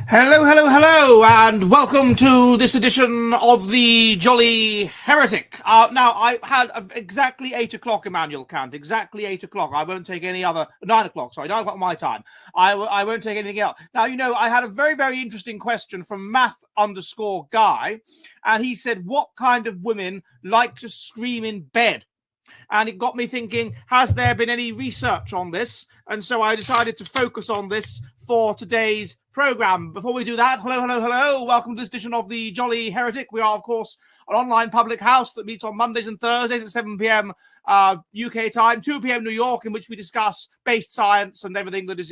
Hello, hello, hello, and welcome to this edition of the Jolly Heretic. Now, I had exactly 8 o'clock, Emmanuel Kant, exactly 8 o'clock. I won't take any other, 9 o'clock, sorry, 9 o'clock my time. I won't take anything else. Now, you know, I had a very, very interesting question from math_guy, and he said, what kind of women like to scream in bed? And it got me thinking, has there been any research on this? And so I decided to focus on this for today's program. Before we do that, hello, hello, hello. Welcome to this edition of the Jolly Heretic. We are, of course, an online public house that meets on Mondays and Thursdays at 7 p.m. UK time, 2 p.m. New York, in which we discuss based science and everything that is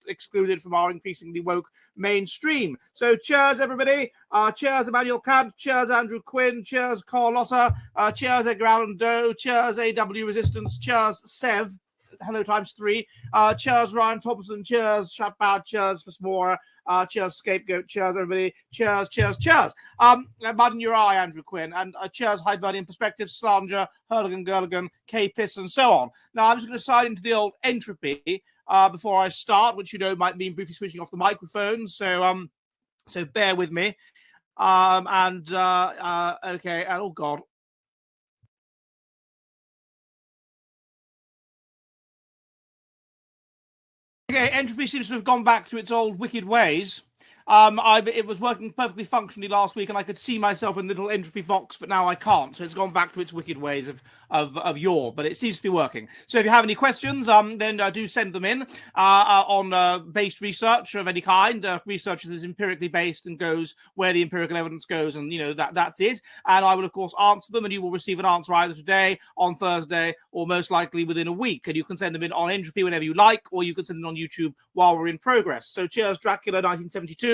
excluded from our increasingly woke mainstream. So cheers, everybody. Cheers, Emmanuel Kant. Cheers, Andrew Quinn. Cheers, Carlotta. Cheers, Edgar Allan Doe. Cheers, AW Resistance. Cheers, Sev. Hello times 3. Cheers, Ryan Thompson. Cheers, Shatbad. Cheers, for Smora. Cheers, Scapegoat. Cheers, everybody. Cheers, cheers, cheers. Mud in your eye, Andrew Quinn. And cheers, Hibernian Perspective, Slanger, Hurligan, Gurligan, K-Piss, and so on. Now, I'm just going to slide into the old entropy before I start, which, you know, might mean briefly switching off the microphone. So bear with me. Okay, and oh, God. Okay, entropy seems to have gone back to its old wicked ways. It was working perfectly functionally last week, and I could see myself in the little entropy box, but now I can't. So it's gone back to its wicked ways of yore, but it seems to be working. So if you have any questions, then do send them in on based research of any kind. Research that is empirically based and goes where the empirical evidence goes, and you know that's it. And I will of course answer them, and you will receive an answer either today, on Thursday, or most likely within a week. And you can send them in on entropy whenever you like, or you can send them on YouTube while we're in progress. So cheers, Dracula 1972.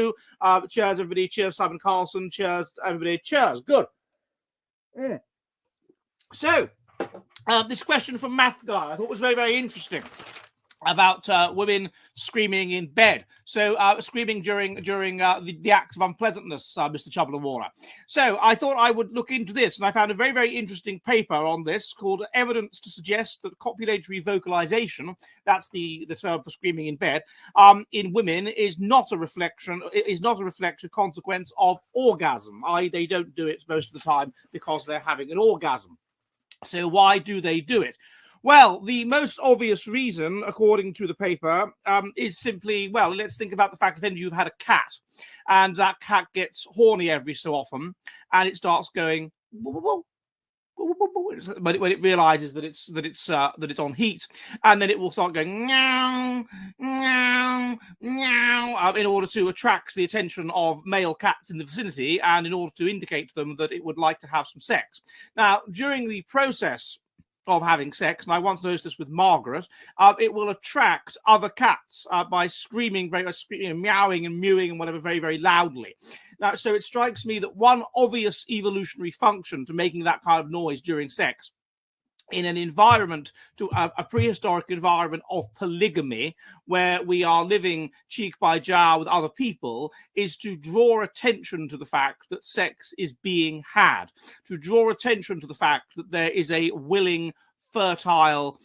Cheers, everybody. Cheers, Simon Carlson. Cheers, everybody. Cheers. Good. So, this question from Math Guy I thought was very, very interesting about women screaming in bed. So, screaming during the acts of unpleasantness, Mr. Chubble Warner. So, I thought I would look into this, and I found a very, very interesting paper on this called Evidence to Suggest That Copulatory Vocalization, that's the term for screaming in bed, in women is not a reflective consequence of orgasm, i.e. they don't do it most of the time because they're having an orgasm. So, why do they do it? Well, the most obvious reason, according to the paper, is simply, well, let's think about the fact that any of you have had a cat, and that cat gets horny every so often, and it starts going, when it realizes that it's on heat, and then it will start going meow, meow, meow, in order to attract the attention of male cats in the vicinity, and in order to indicate to them that it would like to have some sex. Now, during the process of having sex, and I once noticed this with Margaret, it will attract other cats by screaming, meowing and mewing and whatever very, very loudly. Now, so it strikes me that one obvious evolutionary function to making that kind of noise during sex in an environment, to a prehistoric environment of polygamy, where we are living cheek by jowl with other people, is to draw attention to the fact that sex is being had, to draw attention to the fact that there is a willing, fertile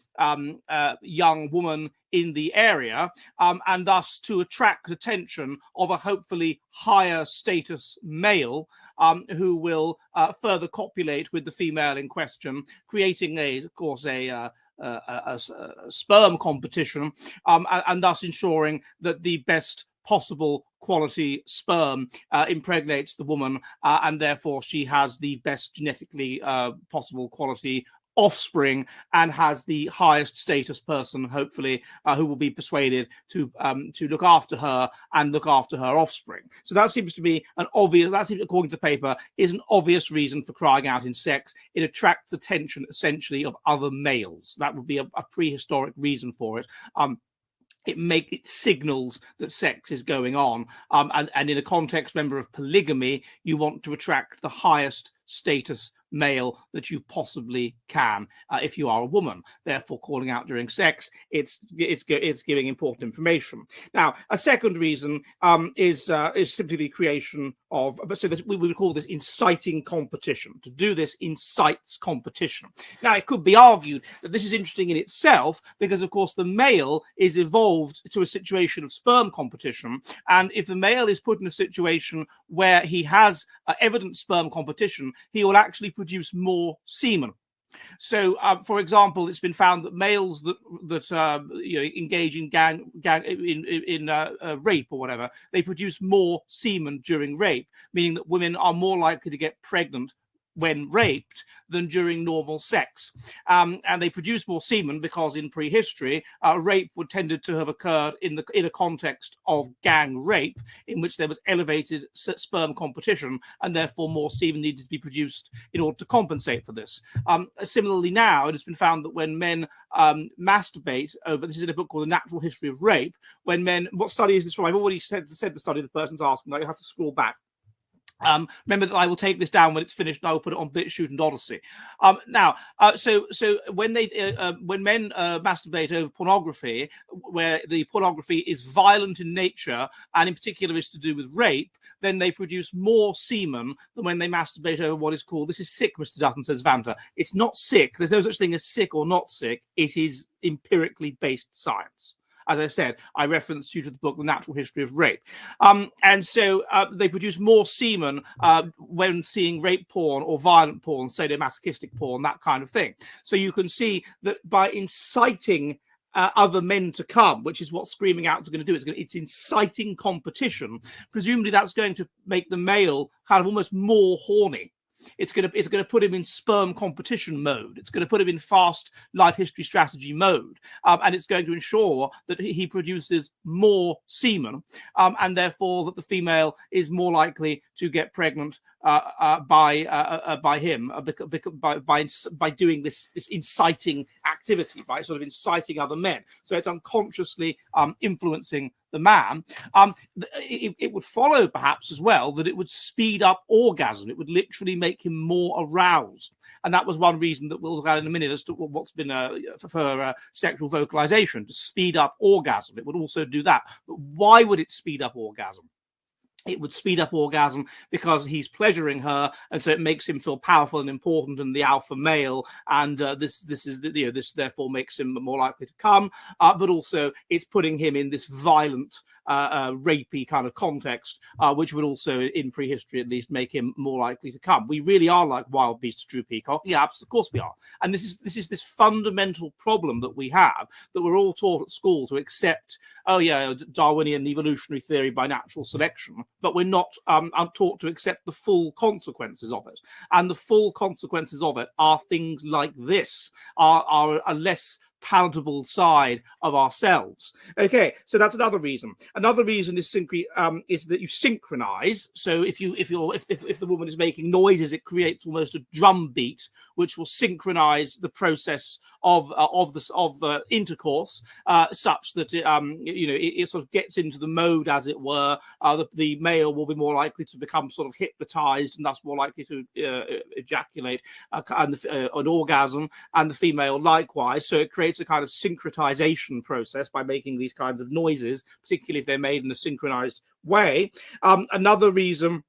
young woman in the area, and thus to attract attention of a hopefully higher status male who will further copulate with the female in question, creating a sperm competition, and thus ensuring that the best possible quality sperm impregnates the woman, and therefore she has the best genetically possible quality offspring and has the highest status person, hopefully, who will be persuaded to look after her and look after her offspring. So that seems to be according to the paper, is an obvious reason for crying out in sex. It attracts attention, essentially, of other males. That would be a prehistoric reason for it. It signals that sex is going on, and in a context, remember, of polygamy, you want to attract the highest status male that you possibly can if you are a woman. Therefore, calling out during sex, it's giving important information. Now, a second reason is simply the creation but so that we would call this inciting competition. To do this incites competition. Now, it could be argued that this is interesting in itself because, of course, the male is evolved to a situation of sperm competition. And if the male is put in a situation where he has evident sperm competition, he will actually produce more semen. So, for example, it's been found that males that engage in rape or whatever, they produce more semen during rape, meaning that women are more likely to get pregnant when raped than during normal sex. And they produce more semen because in prehistory, rape would tended to have occurred in a context of gang rape, in which there was elevated sperm competition, and therefore more semen needed to be produced in order to compensate for this. Similarly, now it has been found that when men masturbate over, this is in a book called The Natural History of Rape, when men, what study is this from? I've already said the study the person's asking, now you have to scroll back. Remember that I will take this down when it's finished, and I will put it on BitChute and Odyssey. So when men masturbate over pornography, where the pornography is violent in nature and in particular is to do with rape, then they produce more semen than when they masturbate over what is called, this is sick, Mr. Dutton, says Vanta. It's not sick. There's no such thing as sick or not sick. It is empirically based science. As I said, I referenced you to the book, The Natural History of Rape. And so they produce more semen when seeing rape porn or violent porn, sadomasochistic porn, that kind of thing. So you can see that by inciting other men to come, which is what screaming out is going to do. It's inciting competition. Presumably that's going to make the male kind of almost more horny. It's going to put him in sperm competition mode. It's going to put him in fast life history strategy mode, and it's going to ensure that he produces more semen, and therefore that the female is more likely to get pregnant by him by doing this inciting activity, by sort of inciting other men. So it's unconsciously influencing the man. It would follow perhaps as well that it would speed up orgasm. It would literally make him more aroused. And that was one reason that we'll look at in a minute as to what's been for sexual vocalization, to speed up orgasm. It would also do that. But why would it speed up orgasm? It would speed up orgasm because he's pleasuring her, and so it makes him feel powerful and important and the alpha male. And this therefore makes him more likely to come. But also, it's putting him in this violent, rapey kind of context, which would also, in prehistory at least, make him more likely to come. We really are like wild beasts, Drew Peacock. Yeah, of course we are. And this is this fundamental problem that we have, that we're all taught at school to accept. Oh yeah, Darwinian evolutionary theory by natural selection. But we're not taught to accept the full consequences of it. And the full consequences of it are things like this, are a less palatable side of ourselves. Okay, so that's another reason. Another reason is that you synchronize. So if the woman is making noises, it creates almost a drum beat, which will synchronize the process of the intercourse, such that it sort of gets into the mode, as it were. The male will be more likely to become sort of hypnotized, and thus more likely to ejaculate an orgasm, and the female likewise. So it creates a kind of syncretization process by making these kinds of noises, particularly if they're made in a synchronized way. Another reason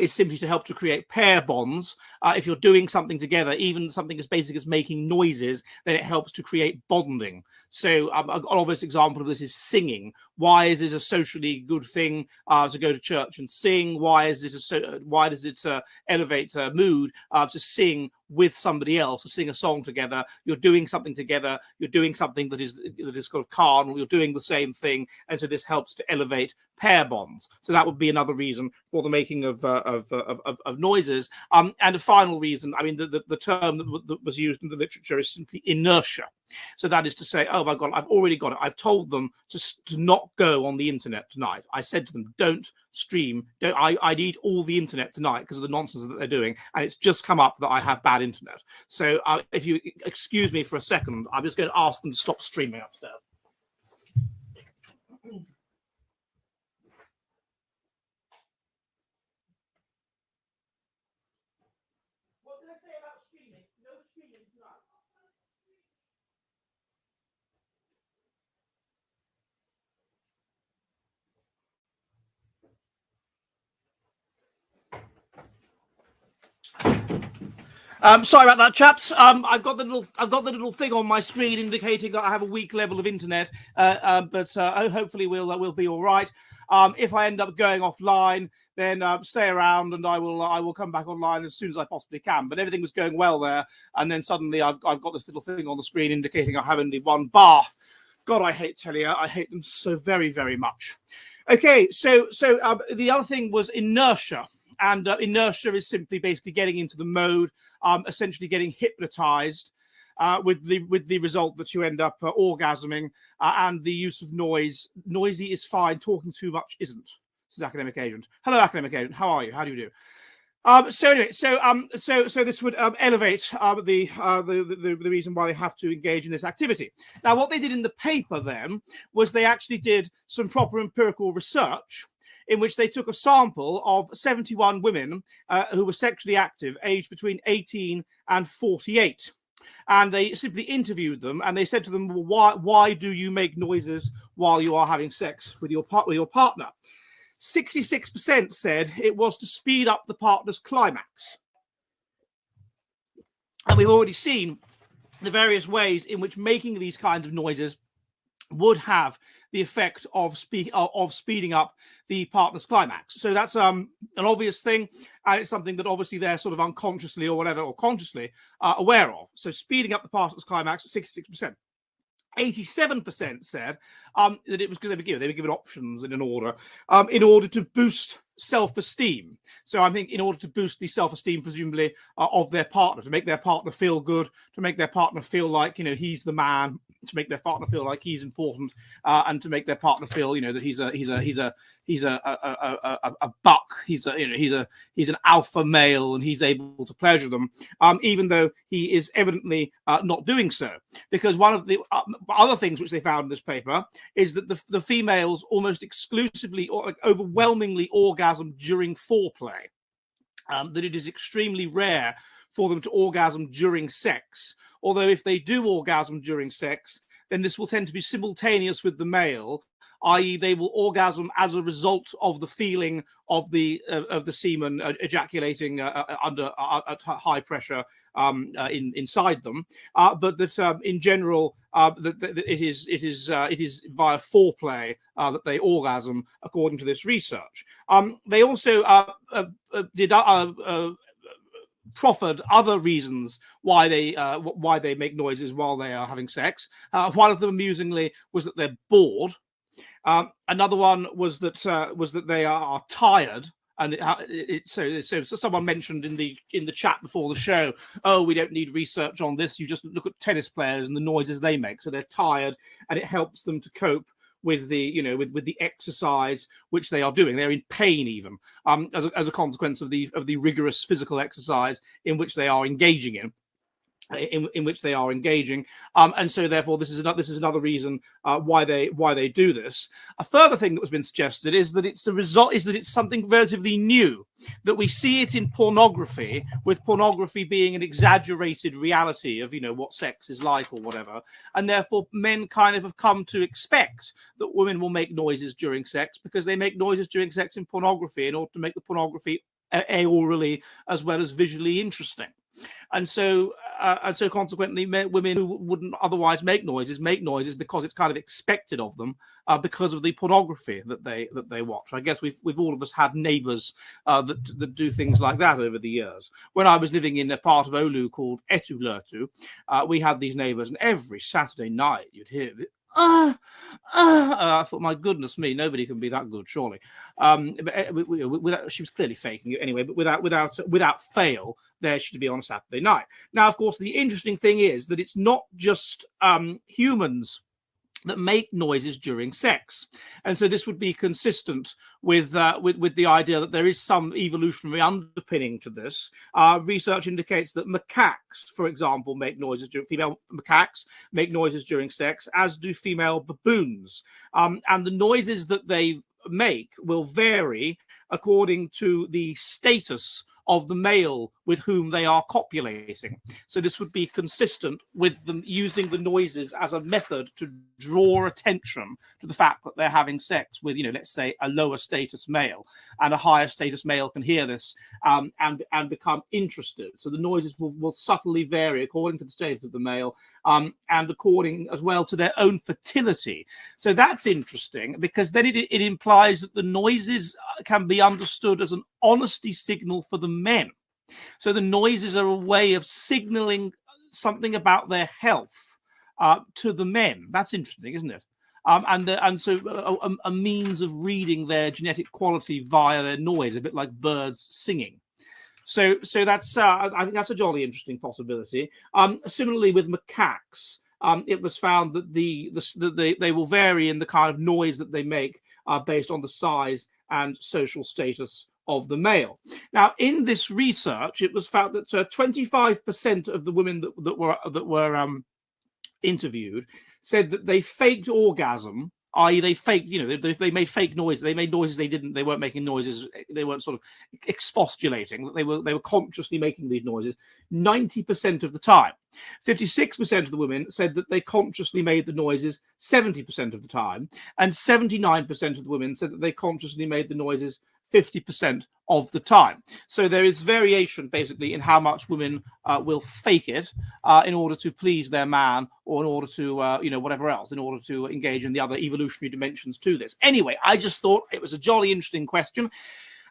is simply to help to create pair bonds. If you're doing something together, even something as basic as making noises, then it helps to create bonding. So an obvious example of this is singing. Why is it a socially good thing to go to church and sing? Why does it elevate mood to sing with somebody else, to sing a song together? You're doing something together. You're doing something that is kind of carnal. You're doing the same thing, and so this helps to elevate pair bonds. So that would be another reason for the making of noises. And a final reason, I mean, the term that was used in the literature is simply inertia. So that is to say, oh my God, I've already got it. I've told them to not go on the internet tonight. I said to them, don't stream. I need all the internet tonight because of the nonsense that they're doing. And it's just come up that I have bad internet. So if you excuse me for a second, I'm just going to ask them to stop streaming upstairs. What did I say about streaming? No streaming tonight. Sorry about that, chaps. I've got the little thing on my screen indicating that I have a weak level of internet, but hopefully we'll be all right. If I end up going offline, then stay around and I will come back online as soon as I possibly can. But everything was going well there, and then suddenly I've got this little thing on the screen indicating I have only one bar. God, I hate Telia. I hate them so very, very much. Okay, so the other thing was inertia. And inertia is simply basically getting into the mode, essentially getting hypnotized, with the result that you end up orgasming, and the use of noise. Noisy is fine. Talking too much isn't. This is Academic Agent. Hello, Academic Agent. How are you? How do you do? So anyway, so this would elevate the reason why they have to engage in this activity. Now, what they did in the paper then was they actually did some proper empirical research, in which they took a sample of 71 women who were sexually active, aged between 18 and 48. And they simply interviewed them, and they said to them, well, why do you make noises while you are having sex with your partner? 66% said it was to speed up the partner's climax. And we've already seen the various ways in which making these kinds of noises would have the effect of speeding up the partner's climax. So that's an obvious thing, and it's something that obviously they're sort of unconsciously or whatever, or consciously aware of. So speeding up the partner's climax at 66%. 87% said that it was because they were given options in order to boost self-esteem. So I think in order to boost the self-esteem, presumably, of their partner, to make their partner feel good, to make their partner feel like, he's the man, to make their partner feel like he's important, and to make their partner feel, that he's a buck, he's an alpha male, and he's able to pleasure them, even though he is evidently not doing so. Because one of the other things which they found in this paper is that the females almost exclusively or overwhelmingly orgasm during foreplay. That it is extremely rare for them to orgasm during sex. Although if they do orgasm during sex, then this will tend to be simultaneous with the male, i.e. they will orgasm as a result of the feeling of the semen ejaculating under at high pressure inside them, but that in general that it is via foreplay that they orgasm, according to this research. They also did proffered other reasons why they make noises while they are having sex. One of them, amusingly, was that they're bored. Another one was that they are tired. And so someone mentioned in the chat before the show, oh, we don't need research on this. You just look at tennis players and the noises they make. So they're tired, and it helps them to cope with the with the exercise which they are doing. They're in pain even as a consequence of the rigorous physical exercise in which they are engaging in. And so therefore this is another reason why they do this. A further thing that has been suggested is that it's something relatively new, that we see it in pornography, with pornography being an exaggerated reality of what sex is like or whatever, and therefore men kind of have come to expect that women will make noises during sex, because they make noises during sex in pornography in order to make the pornography aurally as well as visually interesting. And so consequently, women who wouldn't otherwise make noises because it's kind of expected of them, because of the pornography that they watch. I guess we've all of us had neighbours that do things like that over the years. When I was living in a part of Oulu called Etulurtu, we had these neighbours, and every Saturday night you'd hear it. I thought, my goodness me, nobody can be that good, surely. She was clearly faking it anyway, but without fail, there she to be on a Saturday night. Now, of course, the interesting thing is that it's not just humans that make noises during sex, and so this would be consistent with the idea that there is some evolutionary underpinning to this. Research indicates that macaques, for example, female macaques make noises during sex, as do female baboons, and the noises that they make will vary according to the status of the male with whom they are copulating. So this would be consistent with them using the noises as a method to draw attention to the fact that they're having sex with, let's say a lower status male, and a higher status male can hear this and become interested. So the noises will subtly vary according to the status of the male, and according as well to their own fertility. So that's interesting, because then it implies that the noises can be understood as an honesty signal for the men. So the noises are a way of signaling something about their health to the men. That's interesting, isn't it? And so a means of reading their genetic quality via their noise, a bit like birds singing. So that's I think that's a jolly interesting possibility. Similarly with macaques, it was found that they will vary in the kind of noise that they make based on the size and social status of the male. Now, in this research, it was found that 25% of the women that were interviewed said that they faked orgasm, i.e. they faked, they made fake noises. They made noises they weren't making noises. They weren't sort of expostulating. They were consciously making these noises 90% of the time. 56% of the women said that they consciously made the noises 70% of the time, and 79% of the women said that they consciously made the noises 50% of the time. So there is variation basically in how much women will fake it in order to please their man, or in order to whatever else, in order to engage in the other evolutionary dimensions to this. Anyway, I just thought it was a jolly interesting question.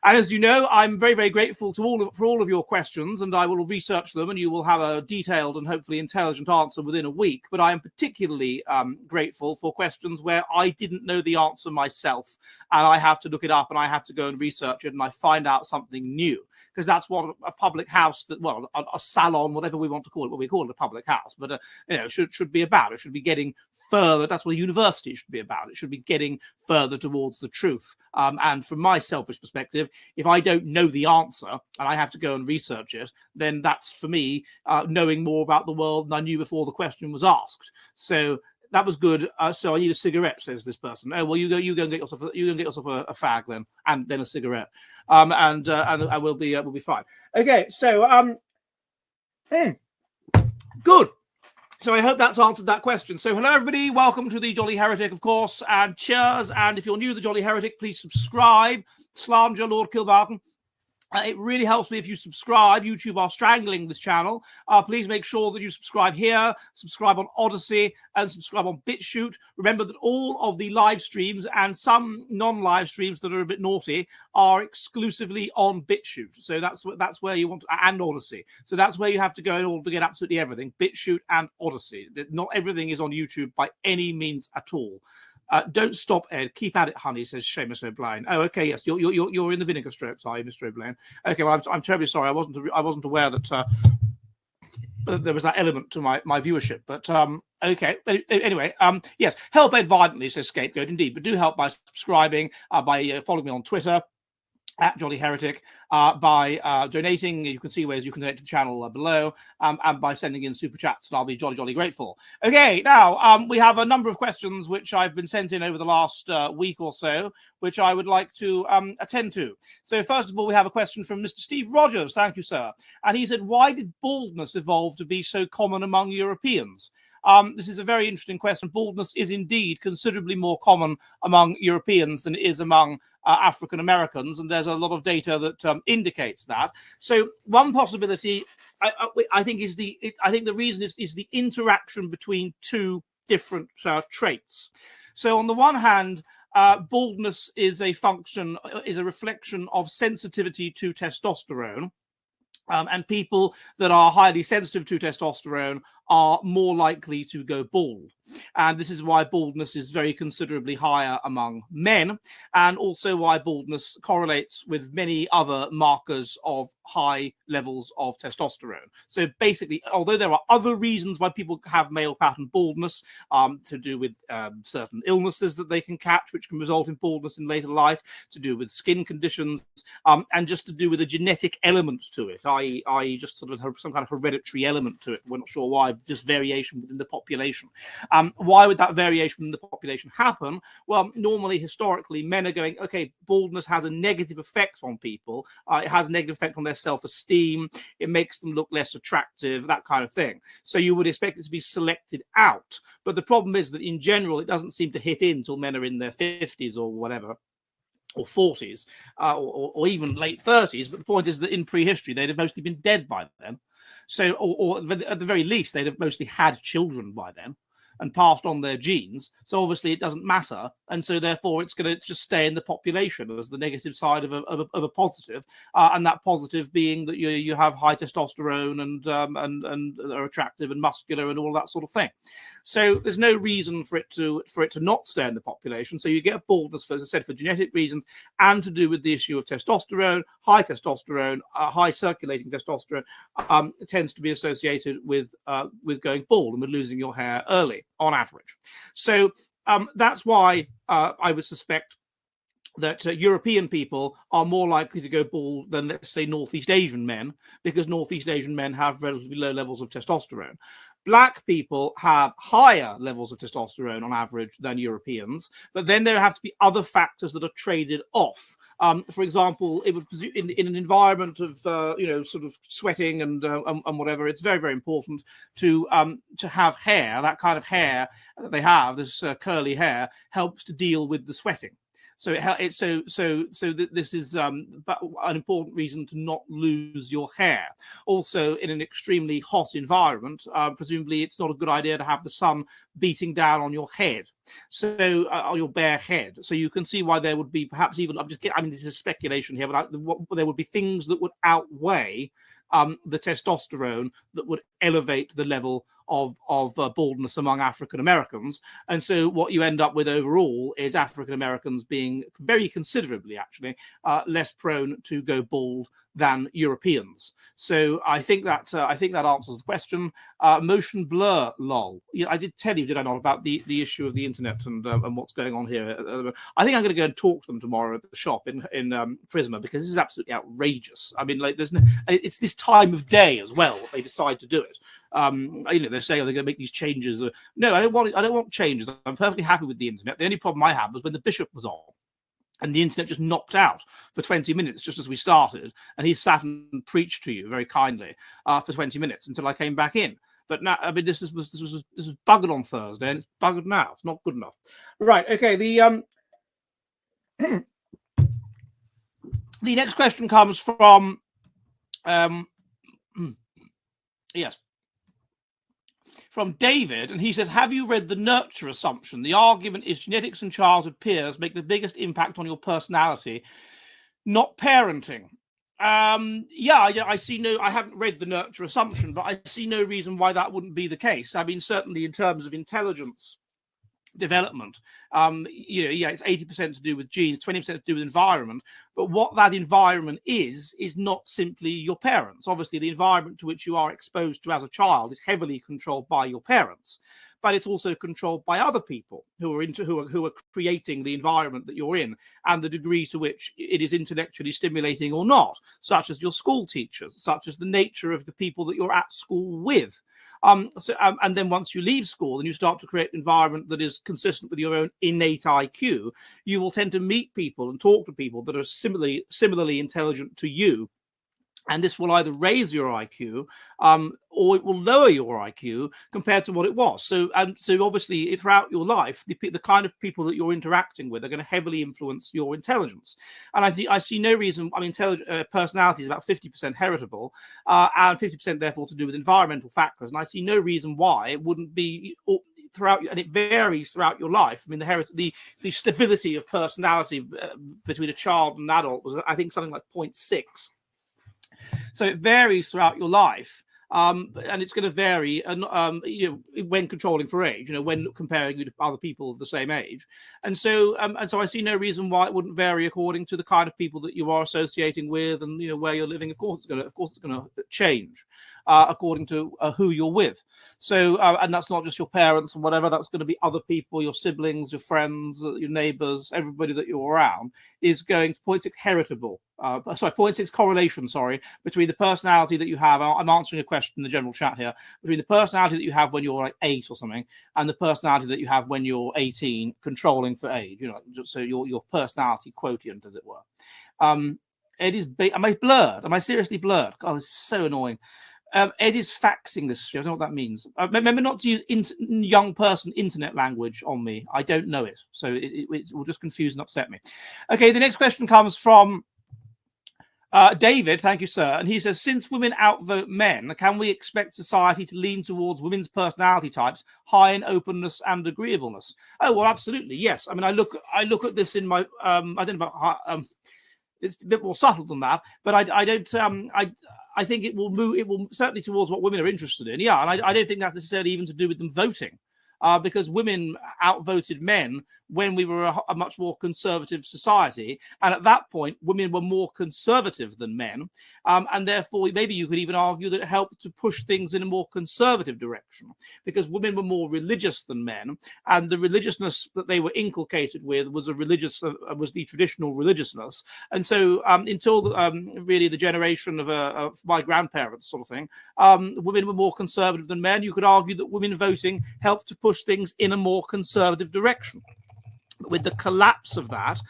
And as you know, I'm very, very grateful to for all of your questions, and I will research them, and you will have a detailed and hopefully intelligent answer within a week. But I am particularly grateful for questions where I didn't know the answer myself, and I have to look it up, and I have to go and research it, and I find out something new, because that's what a public house, a salon, whatever we want to call it, what we call it a public house, but should be about. It should be getting further. That's what a university should be about. It should be getting further towards the truth. And from my selfish perspective, if I don't know the answer and I have to go and research it, then that's for me knowing more about the world than I knew before the question was asked. So that was good. So I need a cigarette, says this person. Oh well, you go and get yourself a fag then, and then a cigarette, and I will be fine. Okay, so good. So I hope that's answered that question. So hello, everybody. Welcome to the Jolly Heretic, of course, and cheers. And if you're new to the Jolly Heretic, please subscribe. Slanger, Lord Kilbarton. It really helps me if you subscribe. YouTube are strangling this channel. Please make sure that you subscribe here, subscribe on Odyssey, and subscribe on BitChute. Remember that all of the live streams and some non-live streams that are a bit naughty are exclusively on BitChute. So that's where you want to, and Odyssey. So that's where you have to go in order to get absolutely everything. BitChute and Odyssey. Not everything is on YouTube by any means at all. Don't stop, Ed. Keep at it, honey, says Seamus O'Brien. Oh, okay, yes. You're in the vinegar strokes, are you, Mr. O'Brien? Okay, well, I'm terribly sorry. I wasn't aware that there was that element to my viewership. But okay. Anyway, yes. Help Ed violently, says Scapegoat. Indeed, but do help by subscribing, by following me on Twitter at Jolly Heretic, by donating. You can see ways you can donate to the channel below, and by sending in super chats, and I'll be jolly grateful. Okay, now we have a number of questions which I've been sent in over the last week or so, which I would like to attend to. So first of all, we have a question from Mr. Steve Rogers. Thank you, sir. And he said, why did baldness evolve to be so common among Europeans? This is a very interesting question. Baldness is indeed considerably more common among Europeans than it is among African Americans, and there's a lot of data that indicates that. So one possibility, I think, is the reason is the interaction between two different traits. So on the one hand, baldness is a reflection of sensitivity to testosterone. And people that are highly sensitive to testosterone are more likely to go bald. And this is why baldness is very considerably higher among men, and also why baldness correlates with many other markers of high levels of testosterone. So basically, although there are other reasons why people have male pattern baldness, to do with certain illnesses that they can catch, which can result in baldness in later life, to do with skin conditions, and just to do with a genetic element to it, i.e. just sort of some kind of hereditary element to it. We're not sure why, this variation within the population. Why would that variation within the population happen? Well, normally, historically, men are going, okay, baldness has a negative effect on people. It has a negative effect on their self-esteem. It makes them look less attractive, that kind of thing. So you would expect it to be selected out. But the problem is that in general, it doesn't seem to hit in until men are in their 50s or whatever, or 40s, or even late 30s. But the point is that in prehistory, they'd have mostly been dead by then. So, or at the very least, they'd have mostly had children by then and passed on their genes. So obviously it doesn't matter. And so therefore it's going to just stay in the population as the negative side of a positive. And that positive being that you have high testosterone and are attractive and muscular and all that sort of thing. So there's no reason for it to not stay in the population. So you get baldness, as I said, for genetic reasons and to do with the issue of testosterone. High circulating testosterone tends to be associated with going bald and with losing your hair early, on average. So that's why I would suspect that European people are more likely to go bald than, let's say, Northeast Asian men, because Northeast Asian men have relatively low levels of testosterone. Black people have higher levels of testosterone on average than Europeans, but then there have to be other factors that are traded off. For example, it would in an environment of sort of sweating and whatever, it's very, very important to have hair. That kind of hair that they have, this curly hair, helps to deal with the sweating. So this is an important reason to not lose your hair. Also, in an extremely hot environment, presumably it's not a good idea to have the sun beating down on your head, so on your bare head. So you can see why there would be perhaps even, this is speculation here, but there would be things that would outweigh the testosterone that would elevate the level of baldness among African Americans. And so what you end up with overall is African Americans being very considerably, actually, less prone to go bald than Europeans. So I think that answers the question. Motion blur, lol. Yeah, I did tell you, did I not, about the issue of the internet and what's going on here. I think I'm going to go and talk to them tomorrow at the shop in Prisma, because this is absolutely outrageous. I mean, like, it's this time of day as well what they decide to do it. They're saying they're going to make these changes. No, I don't want changes. I'm perfectly happy with the internet. The only problem I had was when the bishop was on, and the internet just knocked out for 20 minutes just as we started, and he sat and preached to you very kindly for 20 minutes until I came back in. But now, I mean, this was buggered on Thursday, and it's buggered now. It's not good enough. Right. Okay. The next question comes from yes, from David, and he says, have you read The Nurture Assumption? The argument is genetics and childhood peers make the biggest impact on your personality, not parenting. I see I haven't read The Nurture Assumption, but I see no reason why that wouldn't be the case. I mean, certainly in terms of intelligence development, it's 80% to do with genes, 20% to do with environment. But what that environment is not simply your parents. Obviously, the environment to which you are exposed to as a child is heavily controlled by your parents, but it's also controlled by other people who are creating the environment that you're in, and the degree to which it is intellectually stimulating or not, such as your school teachers, such as the nature of the people that you're at school with. And then once you leave school and you start to create an environment that is consistent with your own innate IQ, you will tend to meet people and talk to people that are similarly intelligent to you. And this will either raise your IQ or it will lower your IQ compared to what it was. So obviously, throughout your life, the kind of people that you're interacting with are going to heavily influence your intelligence. And I see no reason. I mean, personality is about 50% heritable, and 50% therefore to do with environmental factors. And I see no reason why it wouldn't be throughout, and it varies throughout your life. I mean, the stability of personality between a child and an adult was, I think, something like 0.6. So it varies throughout your life, and it's going to vary, when controlling for age, when comparing you to other people of the same age, and so I see no reason why it wouldn't vary according to the kind of people that you are associating with, and where you're living. Of course, it's going to change. according to who you're with. So, and that's not just your parents and whatever, that's going to be other people, your siblings, your friends, your neighbors, everybody that you're around is going to 0.6 heritable. 0.6 correlation, between the personality that you have. I'm answering a question in the general chat here. Between the personality that you have when you're like 8 or something, and the personality that you have when you're 18, controlling for age. So your personality quotient, as it were. It is. Am I blurred? Am I seriously blurred? God, this is so annoying. Ed is faxing this. I don't know what that means. Remember not to use young person internet language on me. I don't know it, so it will just confuse and upset me. Okay, the next question comes from David. Thank you, sir. And he says, since women outvote men, can we expect society to lean towards women's personality types high in openness and agreeableness? Oh, well, absolutely, yes. I mean, I look at this in my I don't know about it's a bit more subtle than that, but I don't I think it will move. It will certainly towards what women are interested in. Yeah, and I don't think that's necessarily even to do with them voting, because women outvoted men when we were a much more conservative society, and at that point, women were more conservative than men, and therefore maybe you could even argue that it helped to push things in a more conservative direction, because women were more religious than men, and the religiousness that they were inculcated with was was the traditional religiousness, and so until really the generation of my grandparents, sort of thing, women were more conservative than men. You could argue that women voting helped to push things in a more conservative direction. With the collapse of that,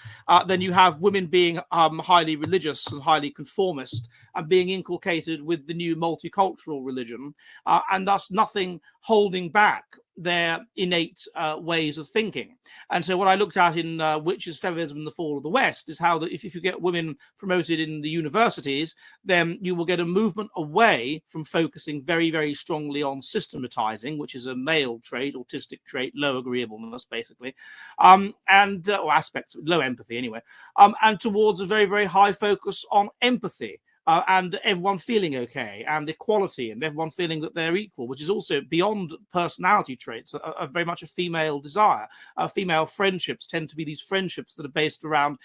then you have women being highly religious and highly conformist and being inculcated with the new multicultural religion, and thus nothing holding back their innate ways of thinking. And so what I looked at in Which is Feminism in the Fall of the West is how that if you get women promoted in the universities, then you will get a movement away from focusing very, very strongly on systematizing, which is a male trait, autistic trait, low agreeableness, basically, or aspects, low empathy anyway, and towards a very, very high focus on empathy. And everyone feeling okay, and equality, and everyone feeling that they're equal, which is also beyond personality traits, very much a female desire. Female friendships tend to be these friendships that are based around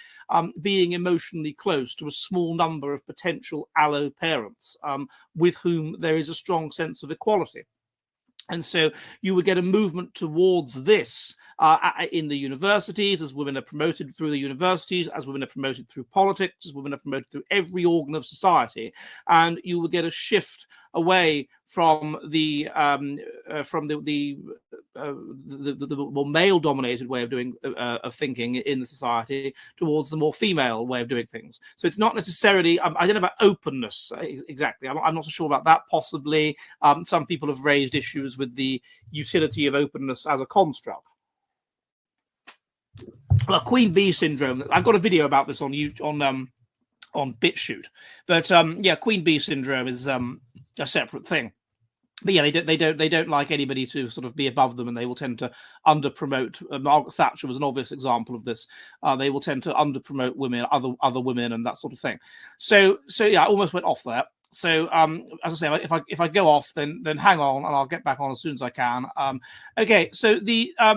being emotionally close to a small number of potential allo parents with whom there is a strong sense of equality. And so you would get a movement towards this in the universities, as women are promoted through the universities, as women are promoted through politics, as women are promoted through every organ of society, and you would get a shift away from the more male-dominated way of doing of thinking in the society towards the more female way of doing things. So it's not necessarily. I don't know about openness exactly. I'm not so sure about that. Possibly, some people have raised issues with the utility of openness as a construct. Well, Queen Bee syndrome. I've got a video about this on BitChute, but yeah, Queen Bee syndrome is a separate thing. But yeah, they don't like anybody to sort of be above them, and they will tend to under-promote. Margaret Thatcher was an obvious example of this. They will tend to under-promote women, other women, and that sort of thing. So yeah, I almost went off there. So as I say, if I go off, then hang on, and I'll get back on as soon as I can. Okay, so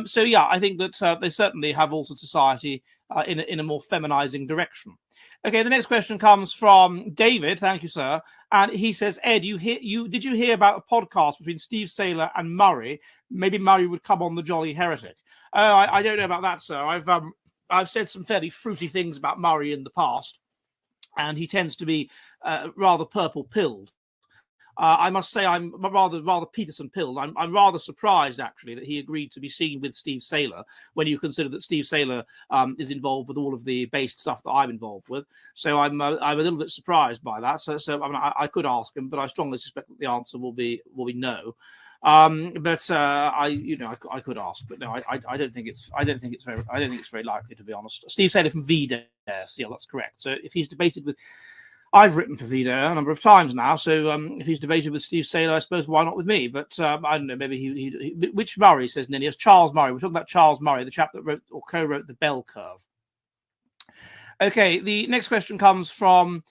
so yeah, I think that they certainly have altered society in a more feminizing direction. Okay, the next question comes from David. Thank you, sir. And he says, Ed, did you hear about a podcast between Steve Saylor and Murray? Maybe Murray would come on the Jolly Heretic. I don't know about that, sir. I've said some fairly fruity things about Murray in the past, and he tends to be rather purple-pilled. I must say I'm rather Peterson pilled. I'm rather surprised actually that he agreed to be seen with Steve Saylor when you consider that Steve Saylor is involved with all of the based stuff that I'm involved with. So I'm a little bit surprised by that. So I mean, I could ask him, but I strongly suspect that the answer will be no. But I could ask, but no, I don't think it's very likely, to be honest. Steve Saylor from VDare, yeah, that's correct. So if he's debated with. I've written for VDare a number of times now, so if he's debated with Steve Saylor, I suppose why not with me? But I don't know, maybe he which Murray, says Ninius? Charles Murray. We're talking about Charles Murray, the chap that wrote or co-wrote The Bell Curve. Okay, the next question comes from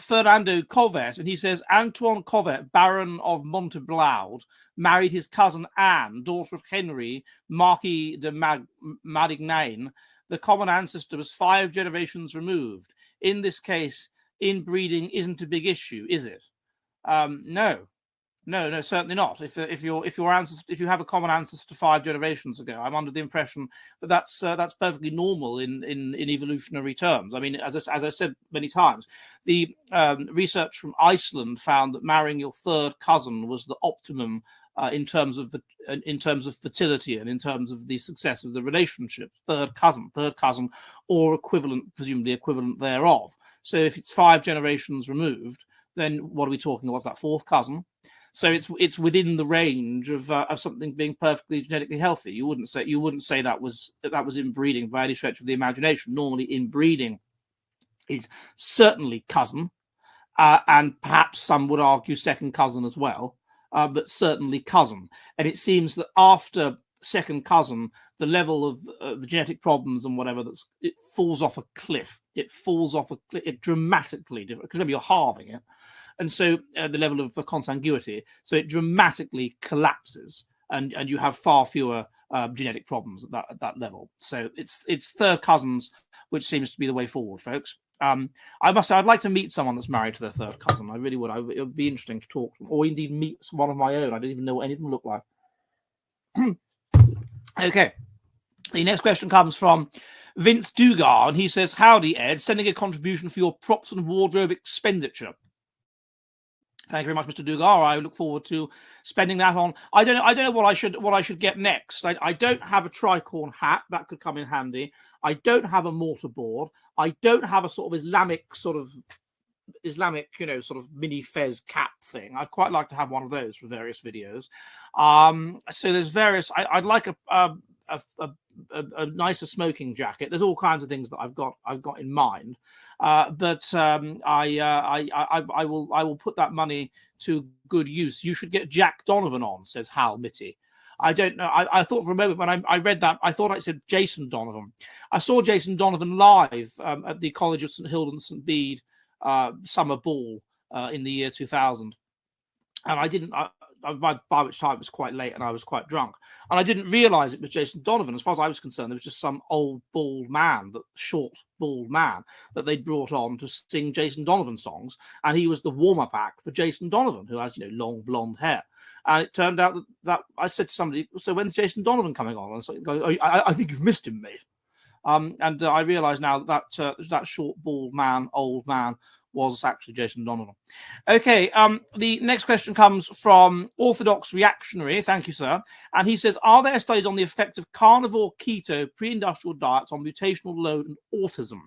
Fernando Covet, and he says, Antoine Covet, Baron of Monteblaud, married his cousin Anne, daughter of Henry, Marquis de Madignan. The common ancestor was 5 generations removed. In this case, inbreeding isn't a big issue, is it? No. No, certainly not. If you have a common ancestor 5 generations ago, I'm under the impression that that's perfectly normal in evolutionary terms. I mean, as I said many times, the research from Iceland found that marrying your third cousin was the optimum in terms of fertility and in terms of the success of the relationship. Third cousin, or equivalent, presumably equivalent thereof. So if it's 5 generations removed, then what are we talking about? What's that, fourth cousin? So it's within the range of something being perfectly genetically healthy. You wouldn't say that was inbreeding by any stretch of the imagination. Normally, inbreeding is certainly cousin, and perhaps some would argue second cousin as well, but certainly cousin. And it seems that after second cousin, the level of the genetic problems and whatever, it falls off a cliff. It falls off a cliff. It dramatically different, because maybe you're halving it. And so the level of consanguinity, so it dramatically collapses, and you have far fewer genetic problems at that level. So it's third cousins, which seems to be the way forward, folks. I must say, I'd like to meet someone that's married to their third cousin. I really would. It would be interesting to talk to them, or indeed meet one of my own. I don't even know what any of them look like. Okay. The next question comes from Vince Dugar, and he says, "Howdy, Ed. Sending a contribution for your props and wardrobe expenditure." Thank you very much, Mr. Dugar. I look forward to spending that on. I don't know what I should get next. I don't have a tricorn hat that could come in handy. I don't have a mortarboard. I don't have a sort of Islamic, mini fez cap thing. I'd quite like to have one of those for various videos. So there's various. I'd like a nicer smoking jacket. There's all kinds of things that I've got in mind. But I will put that money to good use. You should get Jack Donovan on, says Hal Mitty. I don't know. I thought for a moment when I read that, I thought it said Jason Donovan. I saw Jason Donovan live at the College of St Hilda and St Bede summer ball in the year 2000. And I didn't, by which time it was quite late and I was quite drunk. And I didn't realize it was Jason Donovan. As far as I was concerned, there was just some old bald man, short bald man that they'd brought on to sing Jason Donovan songs. And he was the warm-up act for Jason Donovan, who has, long blonde hair. And it turned out that I said to somebody, "So when's Jason Donovan coming on?" And so I think you've missed him, mate. And I realize now that short bald man, old man, was actually Jason Donovan. Okay, the next question comes from Orthodox Reactionary. Thank you, sir. And he says, "Are there studies on the effect of carnivore, keto, pre-industrial diets on mutational load and autism,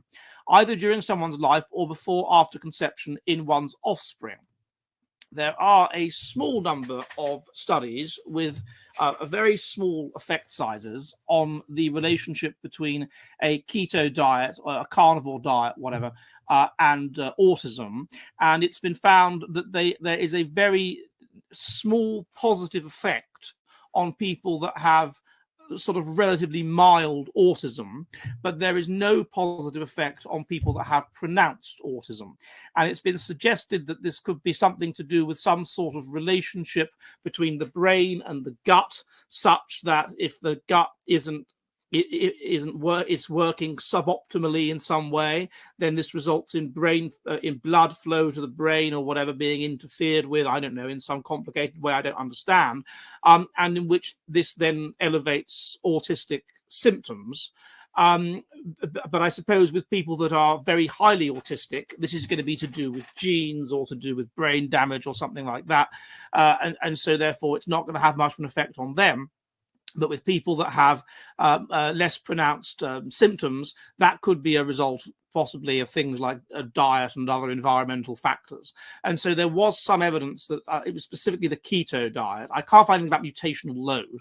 either during someone's life or before or after conception in one's offspring?" There are a small number of studies with a very small effect sizes on the relationship between a keto diet or a carnivore diet, whatever, and autism. And it's been found that there is a very small positive effect on people that have sort of relatively mild autism, but there is no positive effect on people that have pronounced autism. And it's been suggested that this could be something to do with some sort of relationship between the brain and the gut, such that if the gut isn't working suboptimally in some way, then this results in blood flow to the brain or whatever being interfered with, I don't know, in some complicated way I don't understand, and in which this then elevates autistic symptoms. But I suppose with people that are very highly autistic, this is going to be to do with genes or to do with brain damage or something like that, and so therefore it's not going to have much of an effect on them. But with people that have less pronounced symptoms, that could be a result possibly of things like diet and other environmental factors. And so there was some evidence that it was specifically the keto diet. I can't find anything about mutational load,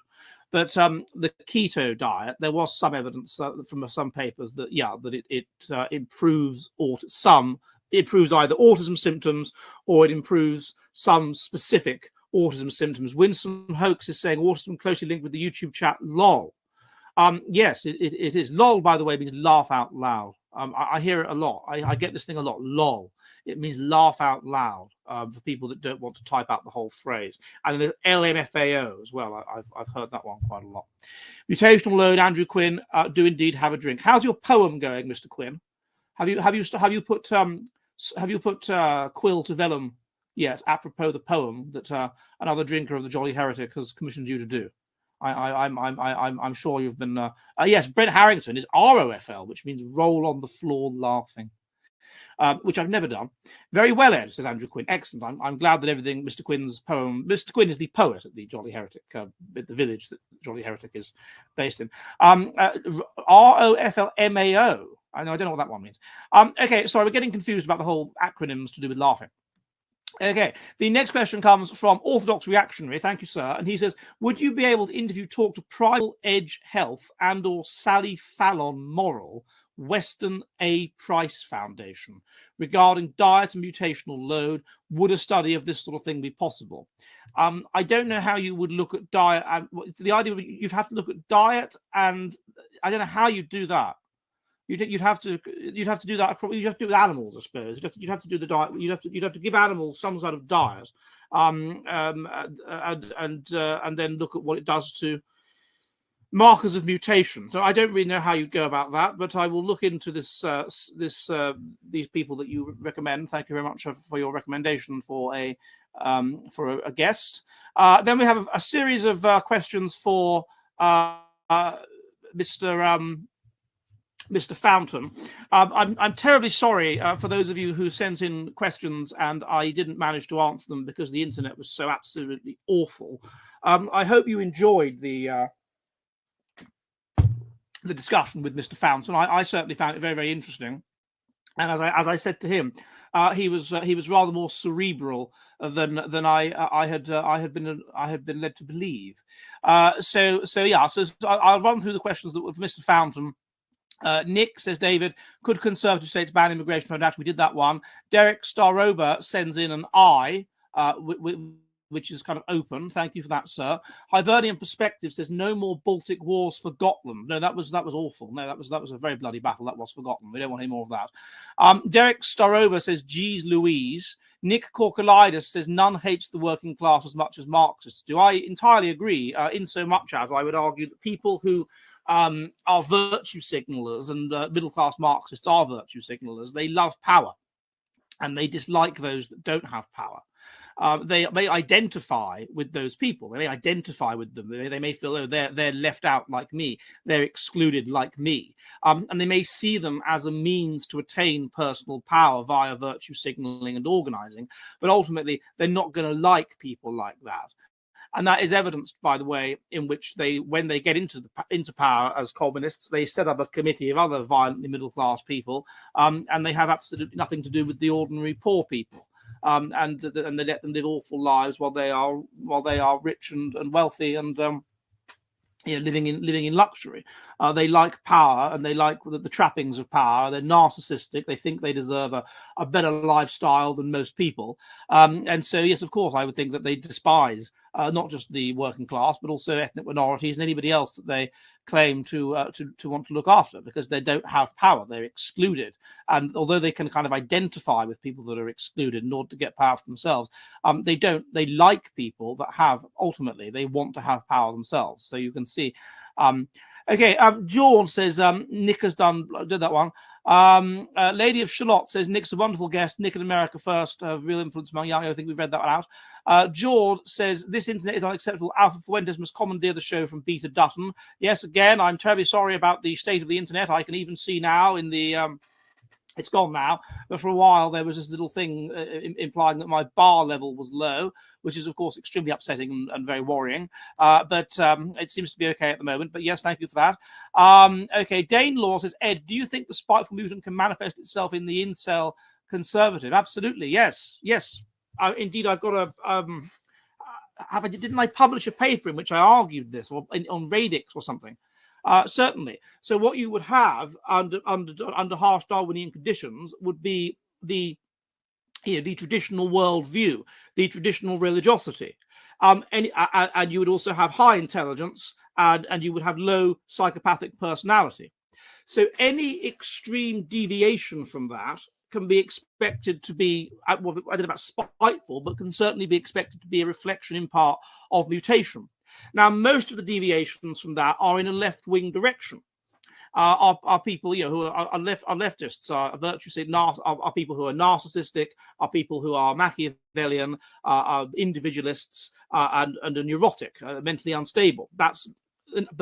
but the keto diet, there was some evidence from some papers that, it improves either autism symptoms or it improves some specific autism symptoms. Winston Hoax is saying autism closely linked with the YouTube chat, lol. Yes, it is. Lol, by the way, means laugh out loud. I hear it a lot. I get this thing a lot, lol. It means laugh out loud for people that don't want to type out the whole phrase. And there's LMFAO as well. I've heard that one quite a lot. Mutational load, Andrew Quinn, do indeed have a drink. How's your poem going, Mr. Quinn? Have you put quill to vellum yet, apropos the poem that another drinker of the Jolly Heretic has commissioned you to do. I'm sure you've been. Yes, Brent Harrington is ROFL, which means roll on the floor laughing, which I've never done. Very well, Ed, says Andrew Quinn. Excellent. I'm glad that everything. Mr. Quinn's poem. Mr. Quinn is the poet at the Jolly Heretic, at the village that Jolly Heretic is based in. ROFLMAO. I don't know what that one means. Okay, sorry, we're getting confused about the whole acronyms to do with laughing. Okay, the next question comes from Orthodox Reactionary. Thank you, sir. And he says, would you be able to talk to Primal Edge Health and or Sally Fallon Moral, Western A. Price Foundation, regarding diet and mutational load? Would a study of this sort of thing be possible? I don't know how you would look at diet. And the idea you'd have to look at diet, and I don't know how you'd do that. You'd have to do that. You'd have to do it with animals, I suppose. You'd have to do the diet. You'd have to give animals some sort of diet, and then look at what it does to markers of mutation. So I don't really know how you'd go about that, but I will look into this. These people that you recommend. Thank you very much for your recommendation for a guest. Then we have a series of questions for Mr. Fountain. I'm terribly sorry for those of you who sent in questions and I didn't manage to answer them because the internet was so absolutely awful. I hope you enjoyed the discussion with Mr. Fountain. I certainly found it very, very interesting. And as I said to him, he was rather more cerebral than I had been led to believe. So I'll run through the questions that were for Mr. Fountain. Nick, says David, could Conservative states ban immigration from that? We did that one. Derek Staroba sends in an I, which is kind of open. Thank you for that, sir. Hibernian Perspective says no more Baltic wars for Gotland. No, that was awful. No, that was a very bloody battle. That was forgotten. We don't want any more of that. Derek Staroba says, geez Louise. Nick Corkalides says none hates the working class as much as Marxists do. I entirely agree, in so much as I would argue that people who are virtue signalers, and middle-class Marxists are virtue signalers. They love power, and they dislike those that don't have power. They may identify with those people. They may identify with them. They may feel, oh, they're left out like me. They're excluded like me. And they may see them as a means to attain personal power via virtue signaling and organizing. But ultimately, they're not going to like people like that. And that is evidenced by the way in which when they get into power as communists, they set up a committee of other violently middle-class people, and they have absolutely nothing to do with the ordinary poor people. And they let them live awful lives while they are rich and wealthy and living in luxury. They like power, and they like the trappings of power. They're narcissistic. They think they deserve a better lifestyle than most people. And so, yes, of course, I would think that they despise not just the working class, but also ethnic minorities and anybody else that they claim to want to look after, because they don't have power. They're excluded. And although they can kind of identify with people that are excluded in order to get power for themselves, they like people that have, ultimately, they want to have power themselves. So you can see. George says Nick has did that one. Lady of Shalott says Nick's a wonderful guest. Nick in America First, real influence among young. I think we've read that one out. George says this internet is unacceptable. Alpha Fuentes must commandeer the show from Peter Dutton. Yes, again, I'm terribly sorry about the state of the internet. I can even see now in the it's gone now, but for a while there was this little thing implying that my bar level was low, which is of course extremely upsetting and very worrying. But it seems to be okay at the moment. But yes, thank you for that. Dane Law says, Ed, do you think the spiteful mutant can manifest itself in the incel conservative? Absolutely, yes. Indeed, I've got didn't I publish a paper in which I argued this, or on Radix or something? Certainly. So what you would have under harsh Darwinian conditions would be the traditional worldview, the traditional religiosity, and you would also have high intelligence, and you would have low psychopathic personality. So any extreme deviation from that can be expected to be, well, I don't know about spiteful, but can certainly be expected to be a reflection in part of mutation. Now, most of the deviations from that are in a left-wing direction. are people, you know, who are leftists, are virtuously are people who are narcissistic, are people who are Machiavellian, are individualists, and are neurotic, mentally unstable. But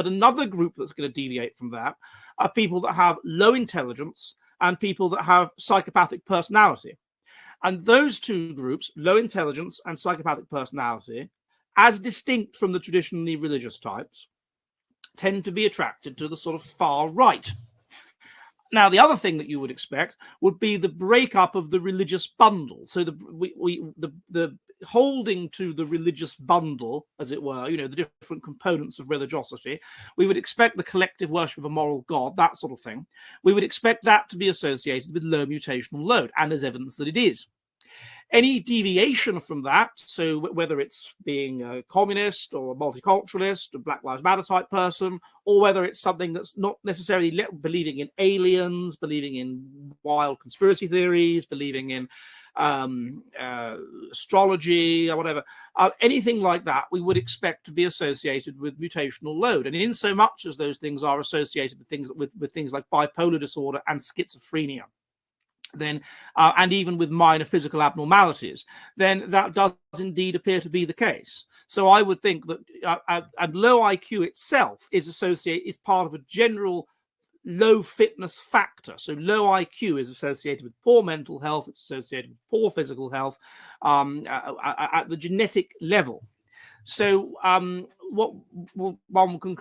another group that's going to deviate from that are people that have low intelligence and people that have psychopathic personality. And those two groups, low intelligence and psychopathic personality, as distinct from the traditionally religious types, tend to be attracted to the sort of far right. Now, the other thing that you would expect would be the breakup of the religious bundle. So the holding to the religious bundle, as it were, you know, the different components of religiosity. We would expect the collective worship of a moral God, that sort of thing. We would expect that to be associated with low mutational load, and there's evidence that it is. Any deviation from that, so whether it's being a communist or a multiculturalist, a Black Lives Matter type person, or whether it's something that's not necessarily believing in aliens, believing in wild conspiracy theories, believing in astrology or whatever, anything like that, we would expect to be associated with mutational load. And in so much as those things are associated with things like bipolar disorder and schizophrenia, then and even with minor physical abnormalities, then that does indeed appear to be the case. So I would think that and low IQ itself is part of a general low fitness factor. So low IQ is associated with poor mental health, it's associated with poor physical health at the genetic level. So what one can